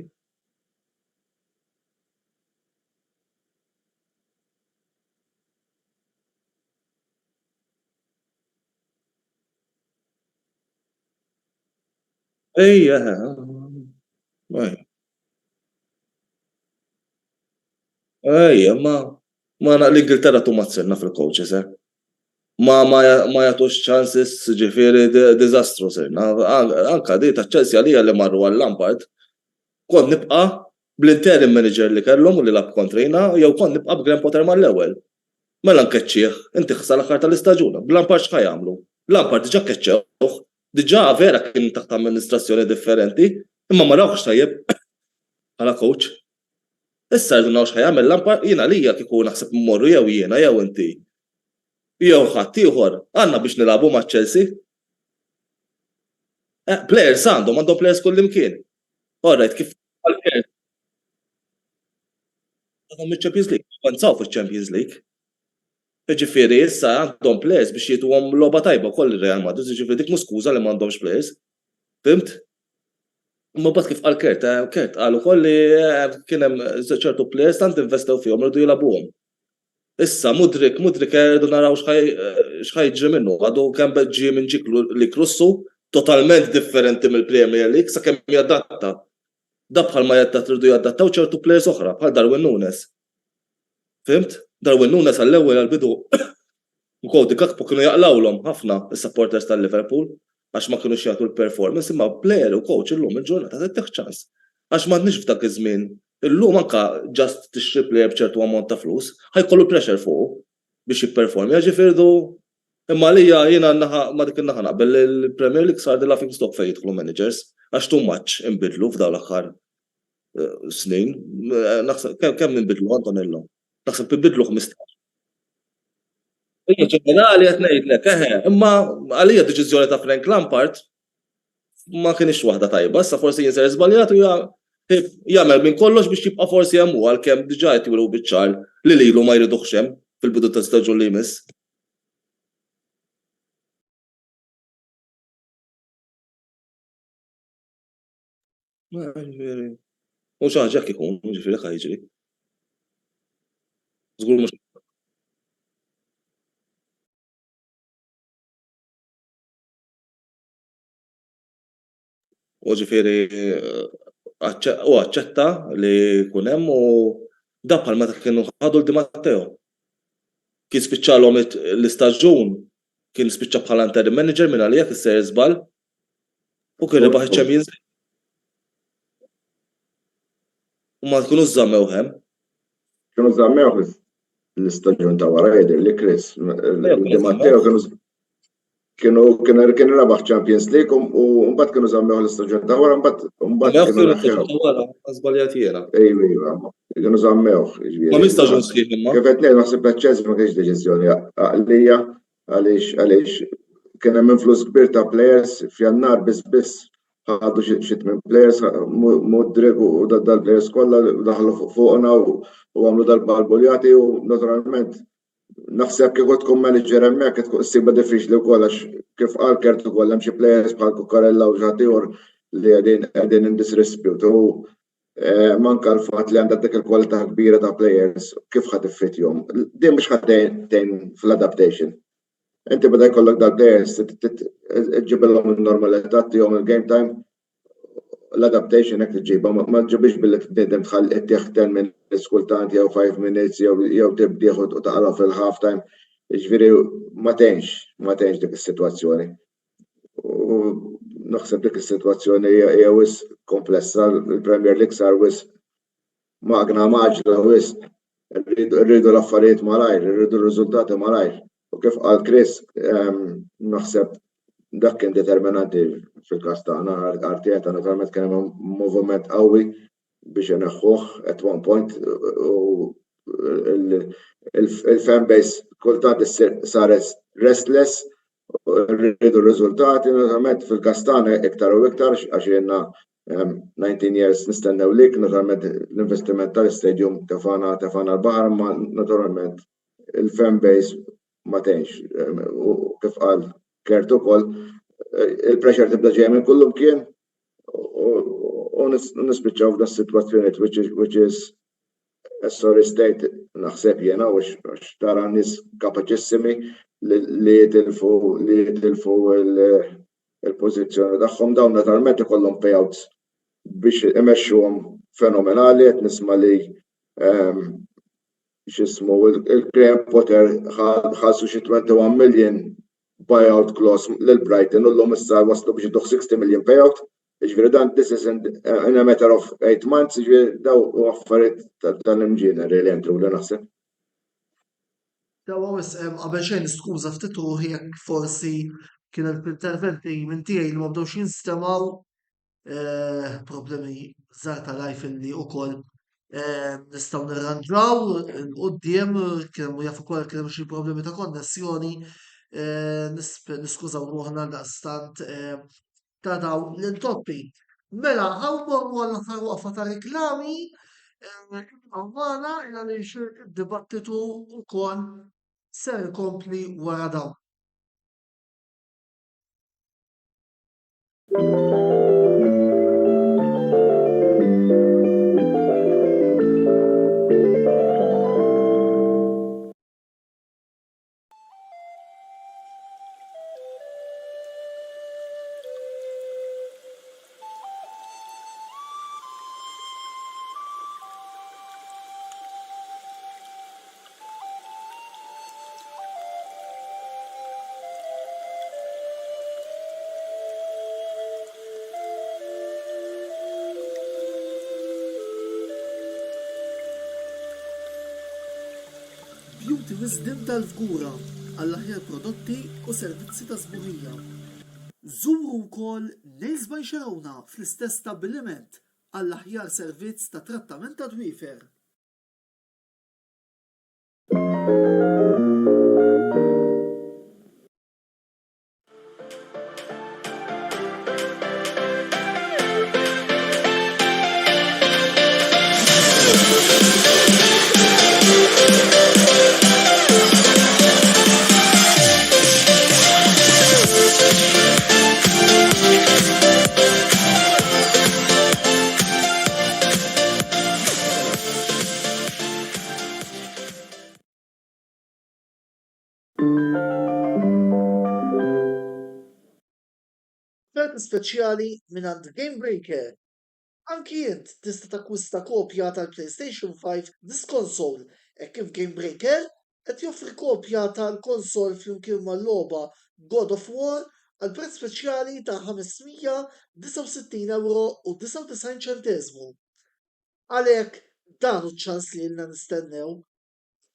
Ejja, ma l-Ingilterra tu mazzerna fil-coaches, ma jagħtux chances ġifieri diżastru sirna. Anka di ta' Chelsea għalija li marru għal Lampard kont nibqa' bl-interim manager li kellhom u li lab kontrina jew kont nibqa' b'Graham Potter mal-ewwel. Mela nkeċċih, inti ħsal l-aħħar tal-istaġuna. B'Lampard x'ħajamlu? Lampard diġà keċċewh, diġà vera kien taħt amministrazzjoni differenti, imma ma rawx tajjeb bħala coach. Issa rridu nagħmlu x'ħajamel Lampard jiena lija kieku naħseb immorru jew jiena jew inti. Jew ħadd ieħor għandna biex nilagħbu maċ-Chelsea. Players għandhom players kullimkien. Alright, kif għal-players? Għandhom il-Champions League, avanzaw fil-Champions League. Ġifieri issa għandhom players biex jituhom logħba tajba koll ir-Real Madrid, ġifieri dik mhux skuża li m'għandhomx players. Fimt? Imma bad kif qal Kert qal ukoll li kien hemm ċertu players tant investew fihom rridu jilagħbuhom. Issa Mudrik rridu naraw x'ħajġri minnu, għadu kemm ġie minn ġik li krussu totalment differenti mill-Premier League sakemm jadatta. Da bħalma rridu jadattaw ċertu players oħra bħal Darwin Núñez. Fimt? Darwin Núñez għall-ewwel għall-bidu Cody Gakpo kienu jaqlawlhom ħafna is-supporters tal-Liverpool għax ma kienux jagħtu l-performance imma player u coach illum il-ġurnata tagħtih ċans. Għax m'għandniex f'dak iż-żmien. Illum anke just tixtri player b'ċertu ammont ta' flus, ħajkollu pressure fuq biex jipperform. Jiġifieri imma għalija jiena ma dik in-naħa naqbel il-Premier League sar laughing stock fejn jidħlu managers għax too much inbidlu f'dawn l-aħħar snin. Kemm inbidlu Antonello? Naħseb inbidlu 15. Hija ġenerali qed ngħidlek imma għalija deċiżjoni ta' Frank Lampard ma kienx waħda tajba, issa forsi jinser żbaljat u jagħmel minn kollox biex jibqa' forsi hemm hu għalkemm diġà qed juru biċ-ċar li lilu ma jridux hemm fil-bidu ta' staġun li jmiss. U xi ħaġa ikun, ġifieri ħajġri. Żgur mhux u ġifieri u aċċetta li jkun hemm u da bħalma kienu ħadu l-Di Matteo. Kien spiċċalhom l-istaġun kien spiċċa bħala interim manager minn għalija kisser żball u kien rebaħ iċ-Champions League. U ma tkunu żammew hemm. Kienu żammew l-istaġun ta' wara jgħidir li Chris. Di Matteo kienu rebaħ Champions League u mbagħad kienu żammew l-istaġun ta' wara mbagħad żbaljat jiena. Ejwa, kienu żammew. Ma mistaġun sħiħ imma. Kif qed ngħid naħseb Chelsea ma kienx deċiżjoni għalija għaliex kien hemm influss kbir ta' players f'Jannar biss ħadu xi 8 players Mudrik u dal-players kollha daħlu fuqna u għamlu dal-balboljati u naturalment naħseb kieku tkun manager hemmhekk tkun issiba diffiċli wkoll għax kif qal Kert ukoll hemm xi players bħal Cucurella u ġati li qegħdin in disrespute u manka l-fatt li għandha dik il-kwalità kbira ta' players kif ħad iffitjhom. Din mhux ħadd tgħin fl-adaptation. Inti beda jkollok dal-players tġibillhom in-normalità tihom il-game time l-adaptation hekk tiġibha ma tġibix billi tbdem tħall tieħten minn iskultant jew 5 minutes jew tibdieħ u taqra fil-half time. Jiġifieri ma tgħinx dik is-sitwazzjoni. naħseb dik is-sitwazzjoni hija wis komplessa, il-Premier League sar wis magna maġla wis. Rridu l-affarijiet malajr, rridu r-riżultati malajr. U kif qal Chris, naħseb dak kien determinanti fil-każ tagħna, Arteta naturalment kien hemm moviment qawwi biex ineħħuh at one point u il-fan base kultant saret restless, rridu r-riżultati, naturalment fil-każ tagħna iktar u iktar għax jenna 19 years nistennew lik, naturalment l-investiment tal-istadium tefana l-baħar, ma naturalment il-fan base ma tenx. U kif qal Kert ukoll, il-pressure tibda ġej minn kullum kien u nispiċċaw f'da s-sitwazzjoni which is a sorry state naħseb jiena għax tara nies kapaċissimi li jitilfu il-pożizzjoni tagħhom, dawn naturalment ikollhom payouts biex imexxuhom fenomenali. Qed nisma' li x'ismu il-Graham Potter ħassu xi 21 million buyout clause lil Brighton u llum issa waslu biex jidħu 60 million payout. Jiġifieri dan this isn't in a matter of 8 months, jiġifieri daw affarijiet tal-inġinier li entru li naħseb. Daw qabel xejn niskuża ftit ruħi jekk forsi kien l-interventi minn tiegħi li ma bdewx jinstemaw problemi żgħar tal-life illi wkoll nistgħu nirranġaw quddiem kien jafu wkoll kien hemm xi problemi ta' konnessjoni. Niskużaw ruħna daqstant ta' daw l-intoppi. Mela, ħawmorru għall-aħħar waqfa ta' reklami, għavana għaliex id-dibattitu wkoll ser ikompli wara dawn. Beauty Wisdom tal-Fgura għall-aħjar prodotti u servizzi ta' sbuħija. Żuru wkoll Nails by Xarawna fl-istess stabbiliment għall-aħjar servizz ta' trattament ta' dwiefer. Offerti speċjali mingħand Game Breaker. Anki int tista' takkwista kopja tal-PlayStation 5 Disc Console hekk kif Game Breaker qed joffri kopja tal-konsol flimkien mal-logħba God of War għal prezz speċjali ta' €569.99. Għalhekk dan hu ċ-ċans li ilna nistennew.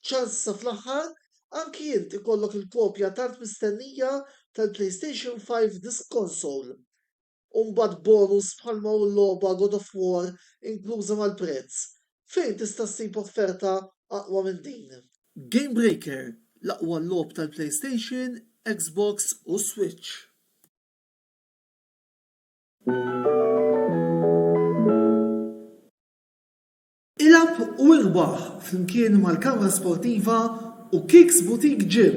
ċans sa fl-aħħar anki int ikollok il-kopja tant mistennija tal-PlayStation 5 Disc Console. U mbagħad bonus bħalma hu l-logħba God of War inkluża mal-prezz. Fejn tista' ssib offerta aqwa minn din? Game Breaker, l-aqwa logħob tal-PlayStation, Xbox u Switch. Ilab u irbaħ flimkien mal-kamra sportiva u Kicks Boutique Gym.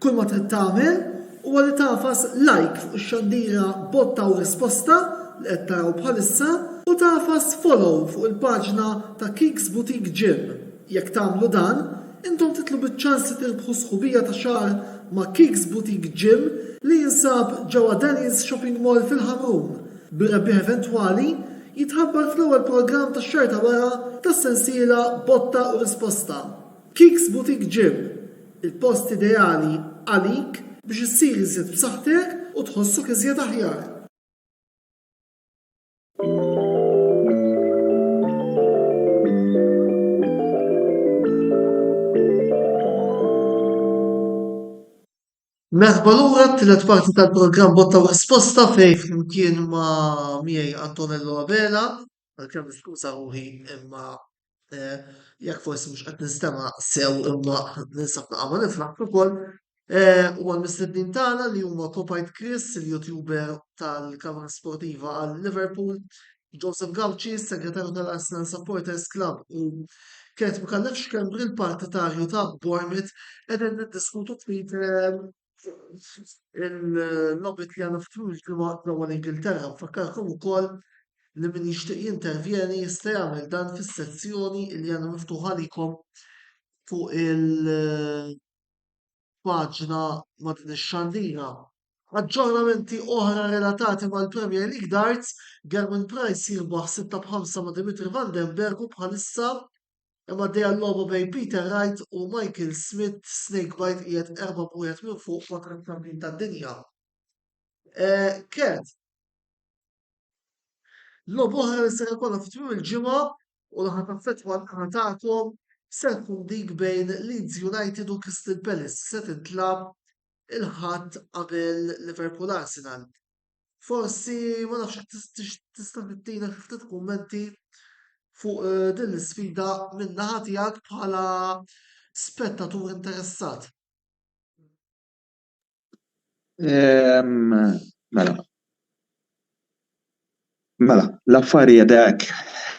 Kull ma trid tagħmel huwa li tafas like fuq ix-xandira botta u risposta li qed taraw bħalissa u tafas follow fuq il-paġna ta' Kicks Boutique Gym. Jekk tagħmlu dan, intom titlu biċ-ċans li tirbħu sħubija ta' xahar ma' Kicks Boutique Gym li jinsab ġewwa Denny's Shopping Mall fil-Ħamrun. Bir-rebbieħ eventwali jitħabbar fl-ewwel programm tax-xahar ta' wara tas-sensiela botta u risposta. Kicks Boutique Gym, il-post ideali għalik biex issir iżjed b'saħħtek u tħossok iżjed aħjar. Merħba lura t-tielet parti tal-programm Botta u Risposta fejn flimkien ma' miegħi Antonello Abela, għalkemm niskuża ruħi imma jekk forsi mhux qed nistema' sew imma ninsab naqgħa nifraħ ukoll. U għal-mistednin tagħna li huma Kopajt Chris, il-YouTuber tal-Kamra Sportiva għal Liverpool, Joseph Gauci, segretarju tal-Arsenal Supporters Club u Kent Mukallef Xkembri, il-partitarju ta' Bournemouth, qegħdin niddiskutu ftit il-lobit li għana ftul il-ġimgħa l Ingilterra. Fakkarkom ukoll li min jixtieq jintervjeni jista' jagħmel dan fis-sezzjoni li għandna miftuħa likom fuq il-paġna ma' din ix-xandira. Aġġornamenti oħra relatati mal-Premier League Darts, Gerwin Price jirbaħ 6-5 ma' Dimitri Vandenberg u bħalissa imma dejja l-logħba bejn Peter Wright u Michael Smith Snakebite qiegħed 4-1 minn fuq kontra t-tamrin tad-dinja. Kert, l-logħba oħra li se jkollha f'tmiem il-ġimgħa u li ħataffettwa l-qagħda tagħkom se tkun dik bejn Leeds United u Crystal Palace se tintlagħab il-ħadd qabel Liverpool Arsenal. Forsi ma nafx tista' tittina ftit kummenti fuq din l-isfida min-naħa tiegħek bħala spettatur interessat. Mela, l-affarijiet hekk.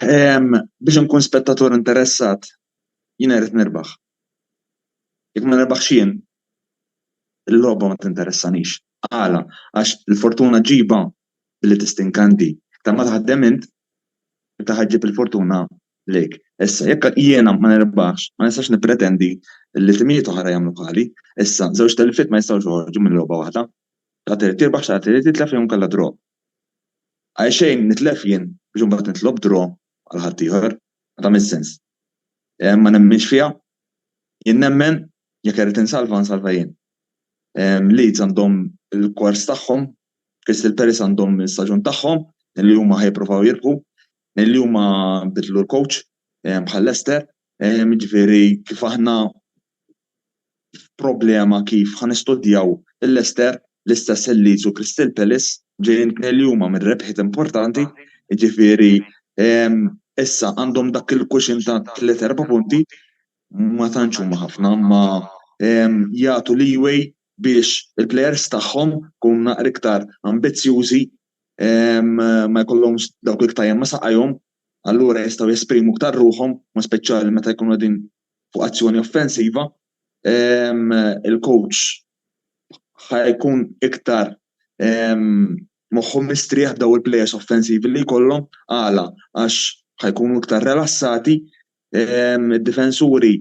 Biex nkun spettatur interessat, jien irid nirbaħ. Jekk ma nirbaħx jien, il-logħba ma tinteressanix. Għala, għax il-fortuna ġiba billi tistinkanti. Ta' ma taħdem int, ta' ħaġġib il-fortuna lejk. Issa, jekk jiena ma nirbaħx, ma nistax nippretendi li timijiet oħra jagħmlu bħali. Issa, żewġ telfiet ma jistgħux joħorġu minn logħba waħda. Ta' trid tirbaħ xi trid titlef jew kellha draw. Għalxejn nitlef jien biex imbagħad nitlob draw għal ħadd ieħor, ma tagħmel sens. Ma nemminx fiha, jien nemmen jekk irid insalva nsalva jien. Leeds għandhom il-kors tagħhom, Crystal Palace għandhom il-staġun tagħhom, li huma ħejpruvaw jirbħu, li huma bidlu l-coach bħal Leicester, ġifieri kif aħna problema kif ħanistudjaw il-Leicester l-istess il-Leeds u Crystal Palace ġejjin li huma minn rebħiet importanti, ġifieri issa għandhom dak il-cushion ta' 3-4 punti ma tantx huma ħafna ma jagħtu leeway biex il-plejers tagħhom kun naqra iktar ambizzjużi ma jkollhomx dawk il-tajjem ma saqajhom, allura jistgħu jesprimu iktar ruħhom, ma speċjali meta jkunu qegħdin fuq azzjoni offensiva. Il-coach ħajkun iktar moħħhom mistrieħ daw il-plejers offensivi li jkollhom għala għax ħajkunu iktar relassati, id-difensuri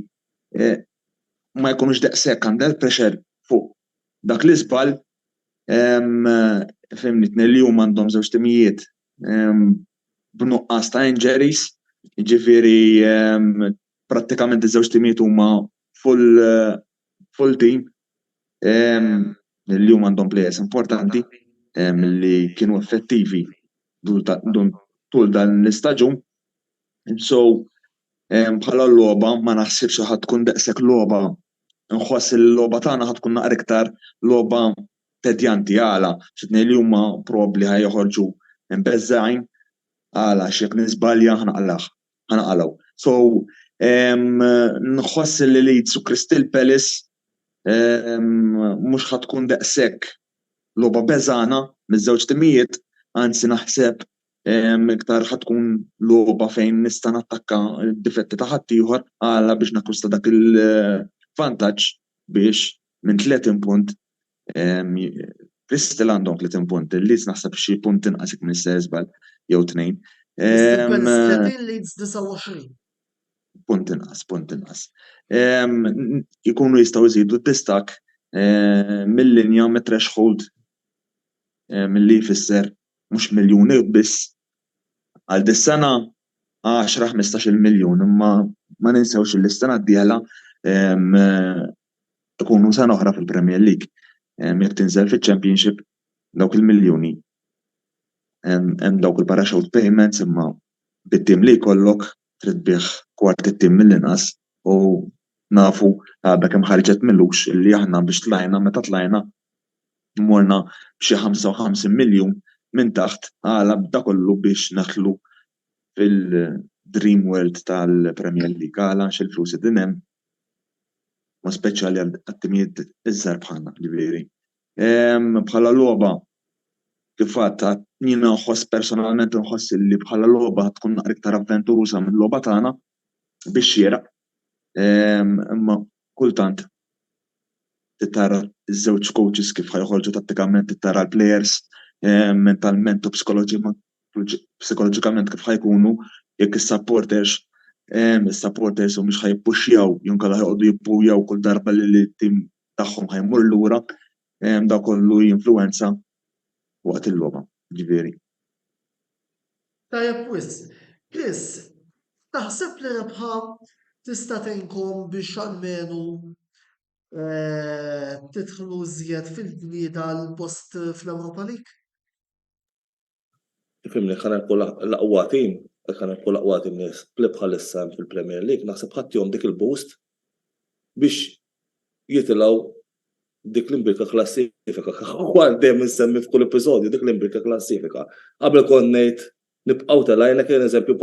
ma jkunux daqshekk għandha pressure fuq dak li żball. Fimni li huma għandhom żewġ timijiet b'nuqqas ta' injuries, jiġifieri prattikament iż-żewġ timijiet huma full team li huma għandhom players importanti li kienu effettivi tul dan l-istaġun. So bħala l-logħba ma naħsibx ħadd tkun daqshekk logħba, nħoss il-logħba tagħna ħadd tkun naqra iktar logħba tedjanti għala, xitni li huma probabbli ħajjoħorġu mbeżżajn għala x'jekk nisbalja ħanaqalgħu. So nħoss li Leeds u Crystal Palace mhux ħadd tkun daqshekk logħba beżana miż-żewġ timijiet, anzi naħseb iktar ħadd tkun logħba fejn nista' nattakka d-difetti ta' ħadd ieħor għala biex nakkusta dak il-vantaġġ biex minn 30 punt Crystal għandhom 30 punt, il-Leeds naħseb xi punt inqas minn żball jew 2. Leeds 29. Punt inqas. Ikunu jistgħu jżidu d-distak mill-linja mit-threshold milli jfisser mhux miljuni biss għal dis-sena 10-15 miljun, imma ma ninsewx li s-sena d-dieħla ikunu sena oħra fil-Premier League. Jekk tinżel fiċ-Championship dawk il-miljuni hemm dawk il-parachute payments imma bit-tim li jkollok trid bih kwart it-tim mill-inqas u nafu għadha kemm ħarġet millux illi aħna biex tlajna meta tlajna morna b'xi 55 miljun minn taħt għala b'da kollu biex naħlu fil-dream world tal-Premier League għala xil-flus id hemm ma speċjali għat-timijiet iż-żgħar bħalna ġifieri. Bħala logħba kif għadt jiena nħoss personalment nħoss li bħala logħba tkun naqra iktar avventuruża mill-logħba tagħna biex xieraq. Imma kultant titara ż-żewġ coaches kif ħajħolġu tattikament titara l-players mentalment u psikoloġikament kif ħajkunu jekk is-supporters u mhux ħajpuxjaw jonkella ħajqogħdu jippujjaw kull darba li l-tim tagħhom ħajmur lura da kollu jinfluwenza waqt il-logħba ġifieri. Tajjeb wis. Chris, taħseb li rebħa tista' tgħinkom biex almenu tidħlu żjed fil-ġlieda l-post fl-Ewropa League? Fimni ħana nqul l-aqwa tim, ħana nqul l-aqwa tim nies bħalissa fil-Premier League naħseb ħaddihom dik il-boost biex jitilgħu dik l-imbirka klassifika. Għal dejjem insemmi f'kull episodju dik l-imbirka klassifika. Qabel kont ngħid nibqgħu telajna kien eżempju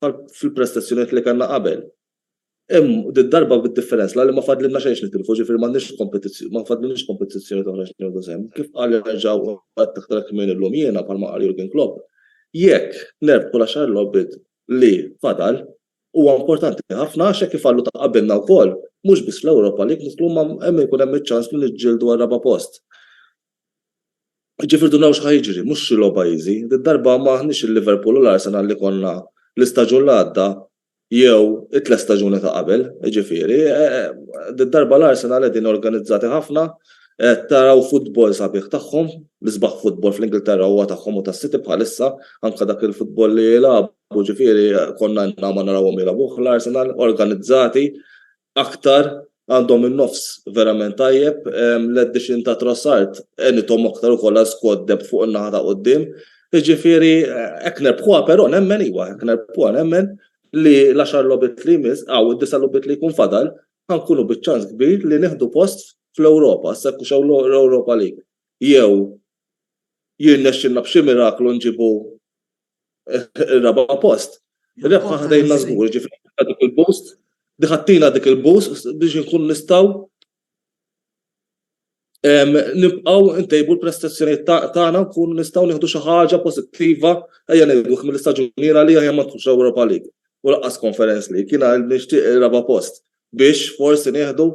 fil-prestazzjonijiet li kellna qabel. Darba bid-differenza li ma fadlilna xejn nitilfu ġifieri ma fadlilniex kompetizzjoni oħra x'nieħdu sehem. Kif qal nerġgħu qed taħtar kmien illum jiena bħalma qal Jurgen Klopp. Jekk nerbħu l-10 logħbiet li fadal huwa importanti ħafna għax kif qallu ta' qabilna wkoll mhux biss fl-Ewropa League nitlu ma hemm ikun hemm iċ-ċans li niġġieldu għal raba' post. Ġifieri naw x'ħajġri, mhux xi logħba easy. Darba m'aħniex il-Liverpool u l-Arsenal li konna l-istaġun li għadda jew it-tliet staġuni ta' qabel, ġifieri, darba l-Arsenal qegħdin organizzati ħafna, taraw futbol sabiħ tagħhom, l-isbaħ futbol fl-Ingilterra huwa tagħhom u tas-City bħalissa, anke dak il-futbol li jilagħbu ġifieri konna ma narawhom jilagħbuh l-Arsenal organizzati aktar għandhom in-nofs verament tajjeb, l-addition ta' Trossard enithom aktar ukoll squad depth fuq in-naħa ta' quddiem, ġifieri hekk nerbħuha però nemmen iwa, hekk nerbħuha nemmen li l-10 logħbiet li jmiss id-9 logħbiet li jkun fadal ħankunu biċ-ċans kbir li nieħdu post fl-Ewropa, sekku xew l-Ewropa League. Jew jirnexxilna b'xi miraklu nġibu raba' post. Rebħa ħadejna żgur, ġifieri dik il-boost, ħattina dik il-boost biex inkunu nistgħu nibqgħu ntejbu l-prestazzjonijiet tagħna nkunu nistgħu nieħdu xi ħaġa pożittiva ejja ngħidu mill-istaġuniera li ejja ma tħux Ewropa League u laqqas Conference League. Jiena nixtieq raba' post biex forsi nieħdu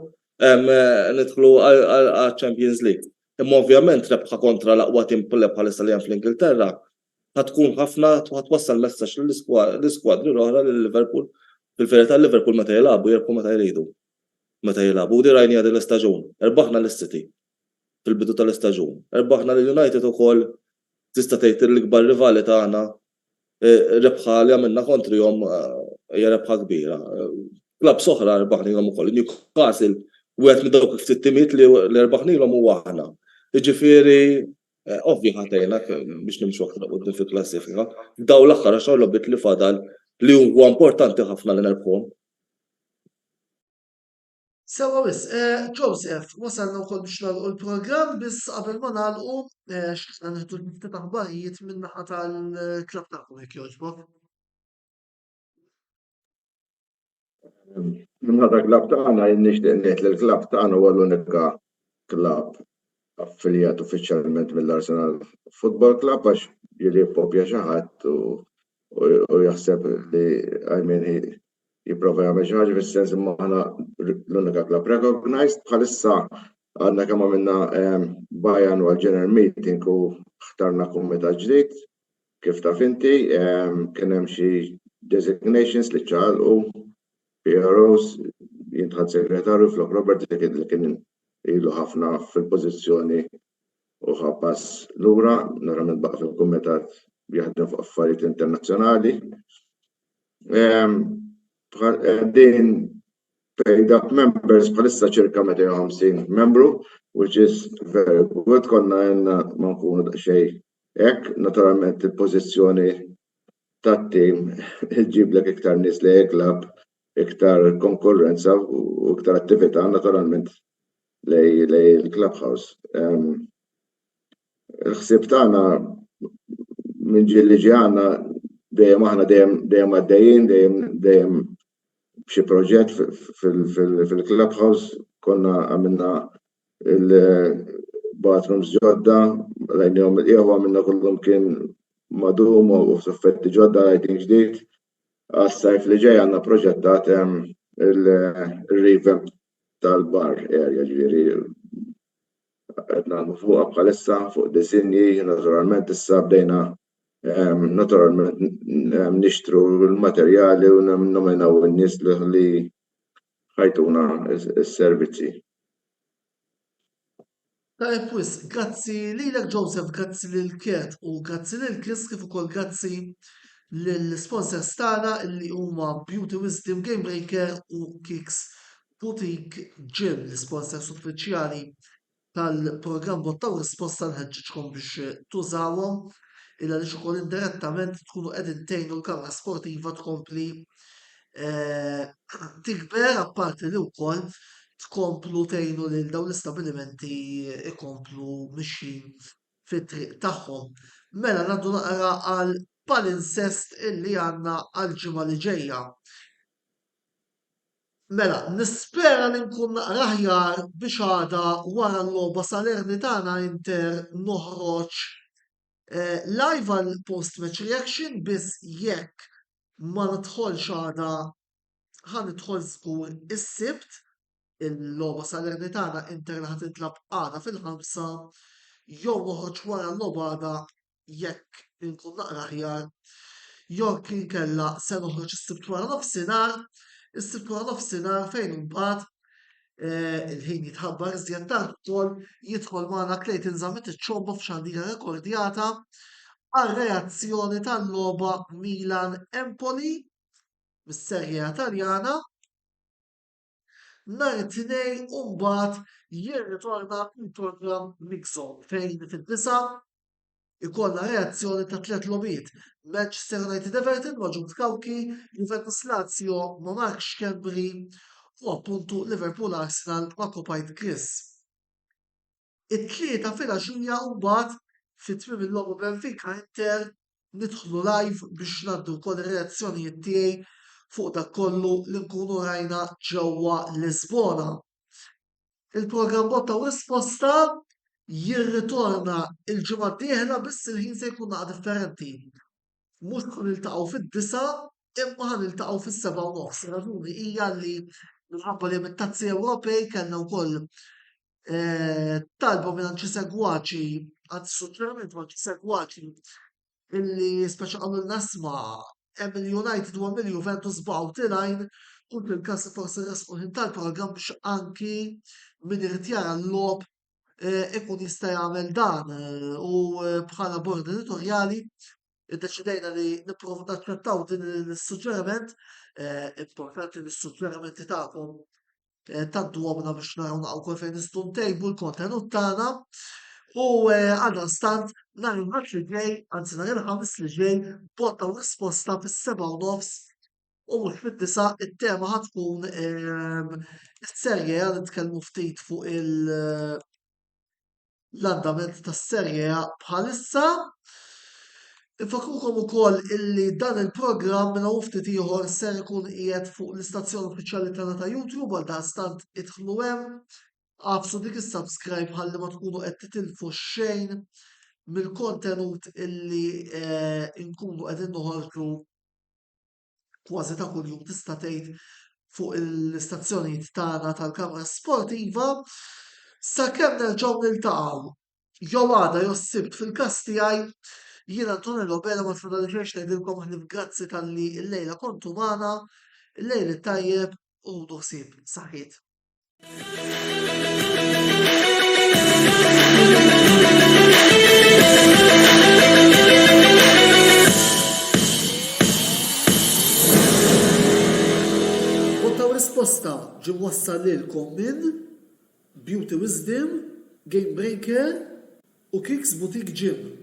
nidħlu għal-Champions League. Imma ovvjament rebħa kontra l-aqwa tim bħalissa li hemm fl-Ingilterra ħatkun ħafna ħatwassal messaġġ lill-iskwadri l-oħra lill-Liverpool. Fil-verità l-Liverpool meta jilagħbu jirbħu meta jridu. Meta jilagħbu u rajnija din l-istaġun. Erbaħna l-City fil-bidu tal-istaġun. Erbaħna l-United ukoll tista' tgħid l-ikbar rivali tagħna rebħa li għamilna kontrihom hija rebħa kbira. Klabb soħra rbaħnilhom ukoll. Newcastle wieħed minn dawk ftit timiet li rbaħnilhom huwa aħna. Jiġifieri ovvji ħatejna biex nimxu aktar quddiem fil-klassifika. Daw l-aħħar għaxar logħbiet li fadal li huwa importanti ħafna li nerbħuhom. Sewa wis, Joseph, wasalna wkoll biex nagħlqu l-programm biss qabel ma nagħlqu x'tista' nieħdu ftit aħbarijiet min-naħa tal-klabb tagħkom jekk jogħġbok. Minħata klabb tagħna nixtieq ngħid li l-klabb tagħna huwa l-unika klabb affiljat uffiċjalment mill-Arsenal Football Club għax jippopja xi ħadd u jaħseb li jipprova jagħmel xi ħaġa fis-sens imma aħna l-unika klabb recognized bħalissa għandna kemm għamilna biannual general meeting u ħtarna kumitat ġdid kif taf inti kien hemm xi designations li ċaqalqu PROs jintħad segretarju flok Robert li kien ilu ħafna fil-pożizzjoni u ħabbass lura normalment baqa' fil-kumitat jaħdem fuq affarijiet internazzjonali. Din paid up members bħalissa ċirka 250 membru, which is very good. Konna jenna ma nkunu daqsxejn hekk, naturalment il-pożizzjoni tat-tim ġiblek iktar nies li jiklab, iktar konkurrenza u iktar attività naturalment lej il-Clubhouse. Il-ħsieb tagħna minn ġieli ġiegħna dejjem aħna dejjem għaddejjin, dejjem b'xi proġett fil-Clubhouse konna għamilna il-bathrooms ġodda, rajnihom il-qieħwa għamilna kullhom kien madum u suffetti ġodda lighting ġdid. Għas-sajf li ġej għandna proġettat il-revamp tal-bar area ġifieri qed nagħmlu fuqha bħalissa fuq disinji, naturalment issa bdejna naturalment nixtru l-materjali u nominaw in-nies li ħajtuna s-servizzi. Tajb wis, grazzi lilek Joseph, grazzi lil Kurt u grazzi lil Chris kif ukoll grazzi lill-sponsors tagħna li huma Beauty Wisdom, Game Breaker u Kicks Boutique Gym, l-sponsors uffiċjali tal-programm Botta u Risposta nħeġġitkom biex tużawhom illa li ukoll indirettament tkunu qegħdin tgħinu l-kamra sportiva tkompli tikber apparti li wkoll tkomplu tgħinu lil dawn l-istabilimenti ikomplu mixjin fit-triq tagħhom. Mela ngħaddu naqra għal palinsest illi għandna għal ġimgħa li ġejja. Mela, nispera li nkun naqra aħjar biex għada wara l-logħba Salernitana Inter noħroġ live għal post-match reaction biss jekk ma nidħolx għada ħanidħol żgur is-sibt il-logħba Salernitana Inter li ħatitlab għada fil-5 jew noħroġ wara l-logħba għada jekk inkun naqra aħjar jew inkella se noħroġ is-sibt wara nofsinhar, is-sibt wara nofsinhar fejn imbagħad il-ħin jitħabbar iżjed tard ukoll jidħol magħna Clayton Zammit iċ-ċomba f'xandira rekordjata għar-reazzjoni tal-logħba Milan Empoli mis-Serje Taljana nhar it-tnejn u mbagħad jirritorna il-programm Mix-Zone fejn fid-9 ikollna reazzjoni ta' 3 logħbiet. Manchester United Everton ma' Ġud Kawki, Juventus Lazio ma' Mark Schembri u appuntu Liverpool Arsenal ma' Kopajt Chris. It-tlieta filgħaxija u mbagħad fit-tmiem il-logħba Benfica Inter nidħlu live biex ngħaddu wkoll ir-reazzjonijiet tiegħi fuq dak kollu li nkunu rajna ġewwa Lisbona. Il-programm Botta u Risposta jirritorna il-ġimgħa d-dieħla biss il-ħin se jkun naqa' differenti. Mhux ħaniltaqgħu fid-9 imma ħaniltaqgħu fis-7:30. Raġuni hija li minħabba li mit-tazzi Ewropej kellna wkoll talba minn xi segwaċi anzi suġġerament ma' xi segwaċi illi speċi qalu l-nasma' hemm il-United u hemm il-Juventus baqgħu tilgħin u fil-każ forsi resqu ħin tal-programm biex anki min irid jara l-logħob ikun jista' jagħmel dan u bħala bord editorjali iddeċidejna li nippruvaw naċċettaw din is-suġġeriment importanti li s-suġġerimenti tagħkom tgħadduhomna biex naraw naqgħu wkoll fejn nistgħu ntejbu l-kontenut tagħna u għaldaqstant nhar il-match li ġej, anzi nhar il-ħamis li ġej, Botta u Risposta fis-7:30 u mhux fid-9 it-tema ħatkun is-serje nitkellmu ftit fuq l-andament tas-serje bħalissa. Infakrukom ukoll illi dan il-programm minn hawn ftit ieħor ser ikun qiegħed fuq l-istazzjon uffiċjali tagħna ta' YouTube għaldaqstant idħlu hemm għafsu dik is-subscribe ħalli ma tkunu qed titilfu xejn mill-kontenut illi nkunu qegħdin noħorġu kważi ta' kuljum tista' tgħid fuq l-istazzjonijiet tagħna tal-kamra sportiva sakemm nerġgħu niltaqgħu jew għada jew s-sibt fil-każ tiegħi jiena Antonello Bela ma tfadal xejn ngħidilkom ħlif grazzi talli llejla kontu magħna, il-lejl it-tajjeb u ħsieb saħħit. Botta u Risposta ġie mwassal lilkom minn Beauty Wisdom, Game Breaker u Kicks Boutique Gym.